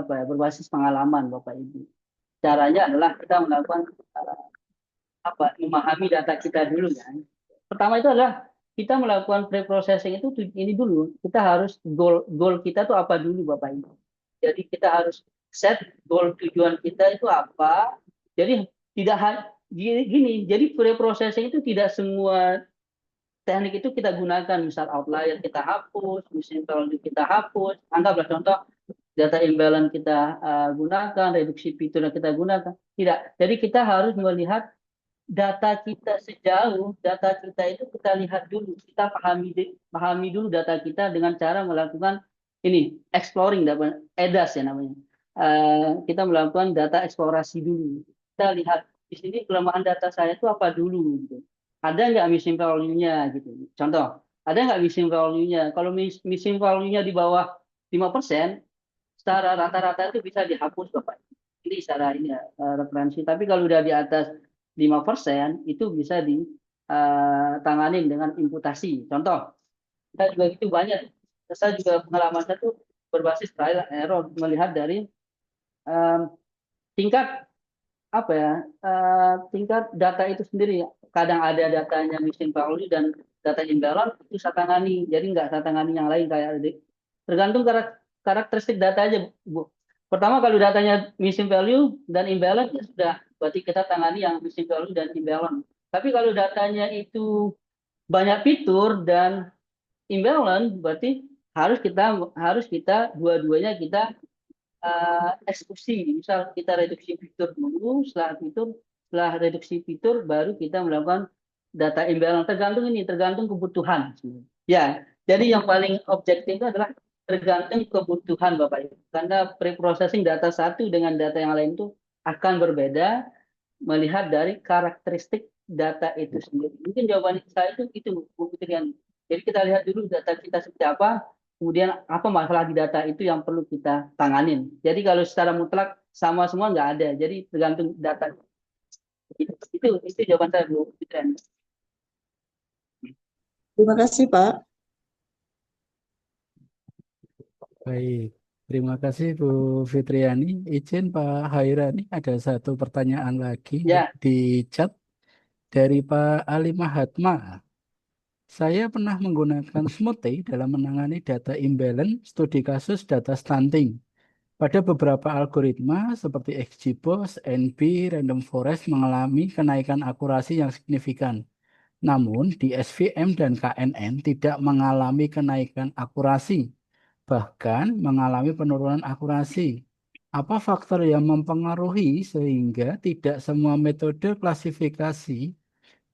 Speaker 3: berbasis pengalaman Bapak Ibu. Caranya adalah kita melakukan memahami data kita dulu kan. Pertama itu adalah kita melakukan pre-processing itu ini dulu. Kita harus goal kita tuh apa dulu Bapak Ibu. Jadi kita harus set goal tujuan kita itu apa. Jadi tidak gini. Jadi pre-processing itu tidak semua teknik itu kita gunakan. Misal outlier kita hapus, misalnya kita hapus. Anggaplah contoh data imbalance kita gunakan, reduksi fitur yang kita gunakan. Tidak. Jadi kita harus melihat data kita data kita itu kita lihat dulu, kita pahami dulu data kita dengan cara melakukan ini exploring, EDAS ya namanya. Kita melakukan data eksplorasi dulu. Kita lihat di sini kelemahan data saya itu apa dulu. Gitu. ada nggak missing value-nya gitu. Contoh, ada nggak missing value-nya? Kalau missing value-nya di bawah 5%, secara rata-rata itu bisa dihapus Bapak. Ini secara ini ya, referensi. Tapi kalau udah di atas 5% itu bisa ditanganin dengan imputasi. Contoh, kita juga itu banyak. Saya juga pengalaman saya tuh berbasis trial and error melihat dari tingkat apa ya, tingkat data itu sendiri. Kadang ada datanya missing value dan data imbalance itu saya tangani. Jadi nggak saya tangani yang lain kayak tergantung karakteristik data aja, Bu. Pertama kalau datanya missing value dan imbalance ya sudah, berarti kita tangani yang missing value dan imbalance. Tapi kalau datanya itu banyak fitur dan imbalance, berarti harus kita dua-duanya kita eksekusi. Misal kita reduksi fitur dulu, setelah reduksi fitur baru kita melakukan data imbalance. Tergantung kebutuhan. Ya, jadi yang paling objektif itu adalah tergantung kebutuhan Bapak Ibu. Karena pre-processing data satu dengan data yang lain itu akan berbeda melihat dari karakteristik data itu sendiri. Mungkin jawaban saya itu Bu Fitriani. Jadi kita lihat dulu data kita seperti apa, kemudian apa masalah di data itu yang perlu kita tanganin. Jadi kalau secara mutlak sama semua nggak ada. Jadi tergantung data. Itu jawaban saya Bu Fitriani.
Speaker 6: Terima kasih, Pak.
Speaker 1: Baik, terima kasih Bu Fitriani. Izin Pak Hairani, ada satu pertanyaan lagi
Speaker 3: Ya,
Speaker 1: di chat dari Pak Ali Mahatma. Saya pernah menggunakan Smoothie dalam menangani data imbalance, studi kasus data stunting. Pada beberapa algoritma seperti XGBoost, NB, Random Forest mengalami kenaikan akurasi yang signifikan. Namun di SVM dan KNN tidak mengalami kenaikan akurasi, bahkan mengalami penurunan akurasi. Apa faktor yang mempengaruhi sehingga tidak semua metode klasifikasi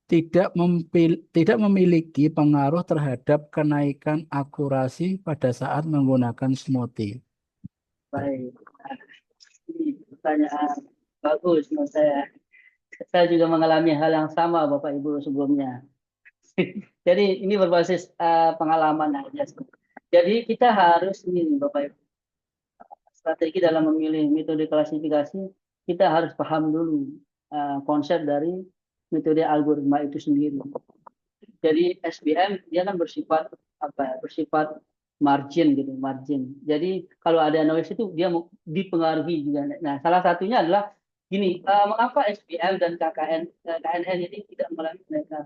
Speaker 1: tidak memiliki pengaruh terhadap kenaikan akurasi pada saat menggunakan Smoothie?
Speaker 3: baik. Ini pertanyaan bagus menurut saya. Saya juga mengalami hal yang sama Bapak Ibu sebelumnya. Jadi ini berbasis pengalaman aja. Jadi kita harus ini Bapak Ibu, strategi dalam memilih metode klasifikasi, kita harus paham dulu konsep dari metode algoritma itu sendiri. Jadi SVM dia kan bersifat apa ya, bersifat margin gitu, margin. Jadi kalau ada noise itu dia dipengaruhi juga. Nah, salah satunya adalah gini, mengapa SVM dan KNN ini tidak mengalami kenaikan?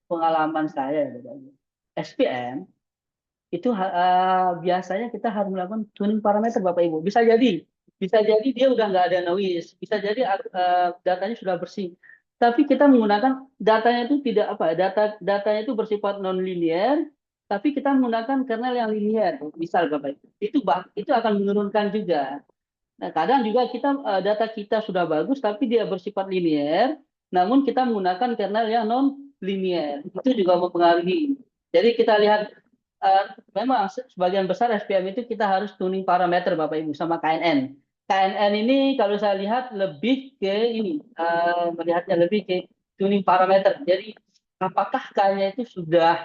Speaker 3: Pengalaman saya, SVM itu biasanya kita harus melakukan tuning parameter Bapak Ibu. Bisa jadi dia udah nggak ada noise, bisa jadi datanya sudah bersih. Tapi kita menggunakan datanya itu tidak apa, datanya itu bersifat non linear, tapi kita menggunakan kernel yang linear. Misal Bapak Ibu, itu akan menurunkan juga. Nah, kadang juga data kita sudah bagus, tapi dia bersifat linear, namun kita menggunakan kernel yang non linear. Itu juga mempengaruhi. Jadi kita lihat memang sebagian besar SPM itu kita harus tuning parameter Bapak Ibu sama KNN. KNN ini kalau saya lihat lebih ke ini, melihatnya lebih ke tuning parameter. Jadi apakah K-nya itu sudah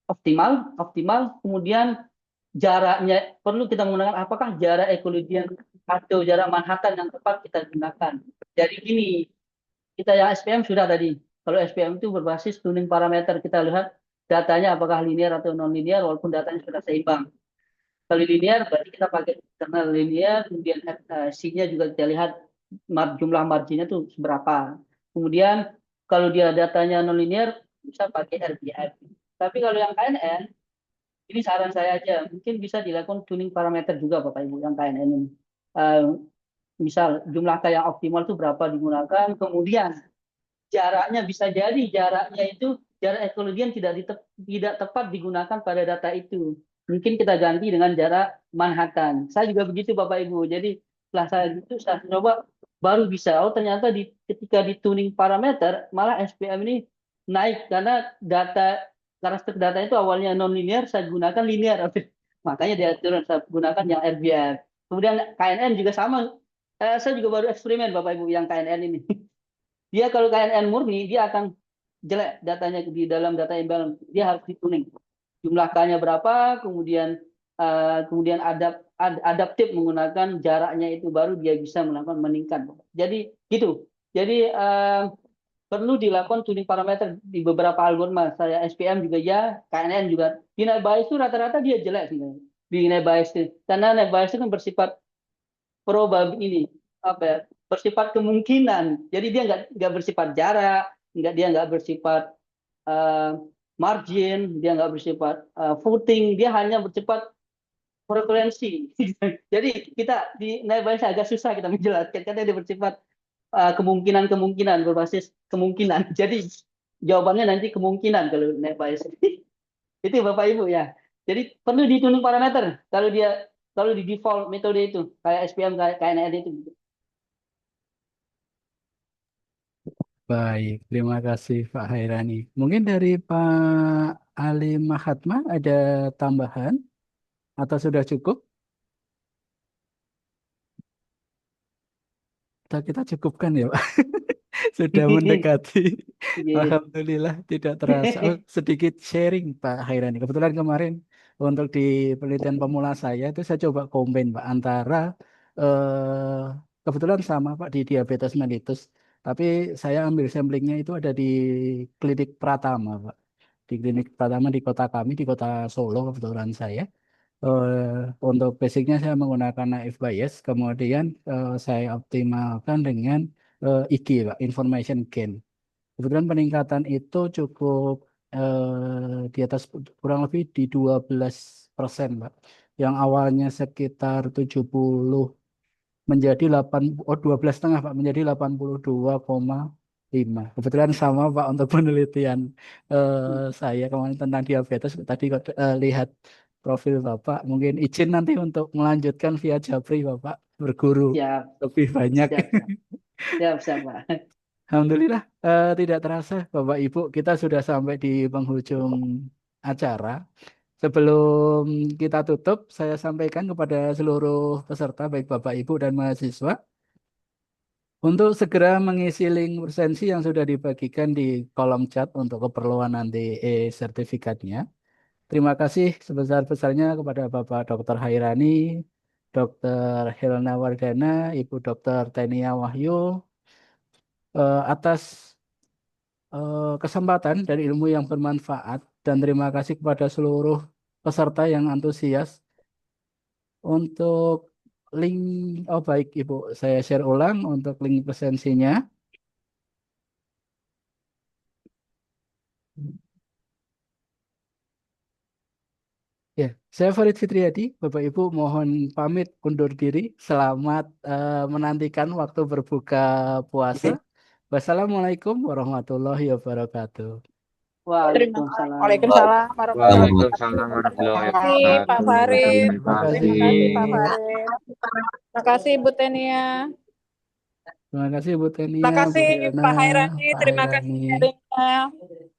Speaker 3: optimal, kemudian jaraknya perlu kita menggunakan apakah jarak Euclidean atau jarak Manhattan yang tepat kita gunakan. Jadi gini, kita yang SPM sudah tadi. Kalau SPM itu berbasis tuning parameter, kita lihat datanya apakah linear atau non linear walaupun datanya sudah seimbang. Kalau linear berarti kita pakai kernel linear, kemudian C-nya juga kita lihat jumlah marginnya itu seberapa. Kemudian kalau dia datanya non linear bisa pakai RBF. Tapi kalau yang KNN ini saran saya aja, mungkin bisa dilakukan tuning parameter juga Bapak Ibu yang KNN ini. Misal jumlah K yang optimal itu berapa digunakan, kemudian jaraknya bisa jadi jaraknya itu jarak Euclidean tidak tepat digunakan pada data itu. Mungkin kita ganti dengan jarak Manhattan. Saya juga begitu Bapak Ibu. Jadi setelah saya coba baru bisa. Oh ternyata ketika di tuning parameter malah SPM ini naik karena karakteristik data itu awalnya non linear saya gunakan linear. Makanya dia turun saya gunakan yang RBF. Kemudian KNN juga sama. Saya juga baru eksperimen Bapak Ibu yang KNN ini. Dia kalau KNN murni dia akan jelek datanya di dalam data imbalance. Dia harus dituning. Jumlah K-nya berapa, kemudian adaptif menggunakan jaraknya itu baru dia bisa melakukan meningkat. Jadi gitu. Jadi perlu dilakukan tuning parameter di beberapa algoritma. Saya SPM juga ya, KNN juga. Di net bias itu rata-rata dia jelek sebenarnya. Di net bias itu. Karena net bias itu kan bersifat bersifat kemungkinan. Jadi dia nggak bersifat jarak, dia nggak bersifat margin, dia nggak bersifat footing, dia hanya bersifat frekuensi. Jadi kita di net bias agak susah kita menjelaskan karena dia bersifat kemungkinan berbasis kemungkinan. Jadi jawabannya nanti kemungkinan kalau net bias. Itu Bapak Ibu ya. Jadi perlu dituning parameter kalau di default metode itu kayak SPM kayak KNN itu.
Speaker 1: Baik, terima kasih Pak Hairani. Mungkin dari Pak Ali Mahatma ada tambahan atau sudah cukup? Kita cukupkan ya Pak. Sudah mendekati. Alhamdulillah tidak terasa. Oh, sedikit sharing Pak Hairani. Kebetulan kemarin untuk di penelitian pemula saya itu saya coba combine Pak antara kebetulan sama Pak di diabetes mellitus. Tapi saya ambil samplingnya itu ada di klinik Pratama Pak. Di klinik Pratama di kota kami, di kota Solo kebetulan saya. Untuk basicnya saya menggunakan naive Bayes, kemudian saya optimalkan dengan IG, Pak, information gain. Kebetulan peningkatan itu cukup di atas kurang lebih di 12%, Pak. Yang awalnya sekitar 70 menjadi 12,5 Pak, menjadi 82,5. Kebetulan sama Pak untuk penelitian saya kemarin tentang diabetes. Tadi lihat profil Bapak, mungkin izin nanti untuk melanjutkan via Japri Bapak berguru
Speaker 3: Siap,
Speaker 1: lebih banyak.
Speaker 3: siap, Pak.
Speaker 1: Alhamdulillah tidak terasa Bapak Ibu kita sudah sampai di penghujung acara. Sebelum kita tutup, saya sampaikan kepada seluruh peserta, baik Bapak, Ibu, dan mahasiswa, untuk segera mengisi link presensi yang sudah dibagikan di kolom chat untuk keperluan nanti sertifikatnya. Terima kasih sebesar-besarnya kepada Bapak Dr. Hairani, Dr. Helena Wardana, Ibu Dr. Tenia Wahyu, atas kesempatan dan ilmu yang bermanfaat. Dan terima kasih kepada seluruh peserta yang antusias. Untuk link, oh baik Ibu, saya share ulang untuk link presensinya. Ya, saya Farid Fitriadi, Bapak Ibu mohon pamit undur diri. Selamat menantikan waktu berbuka puasa. Wassalamualaikum warahmatullahi wabarakatuh.
Speaker 3: Waalaikumsalam.
Speaker 2: Waalaikumsalam warahmatullahi
Speaker 7: Waalaikumsalam warahmatullahi
Speaker 2: wabarakatuh. Terima kasih Pak Farid.
Speaker 1: Terima kasih.
Speaker 2: Terima kasih Pak Farid. Terima kasih Bu Tenia.
Speaker 1: Terima kasih Bu Tenia,
Speaker 2: Terima
Speaker 1: Bu
Speaker 2: kasih
Speaker 1: Hilna,
Speaker 2: Pak Hairani.
Speaker 1: Pak
Speaker 2: Terima kasih
Speaker 1: Hairani.
Speaker 2: sharingnya.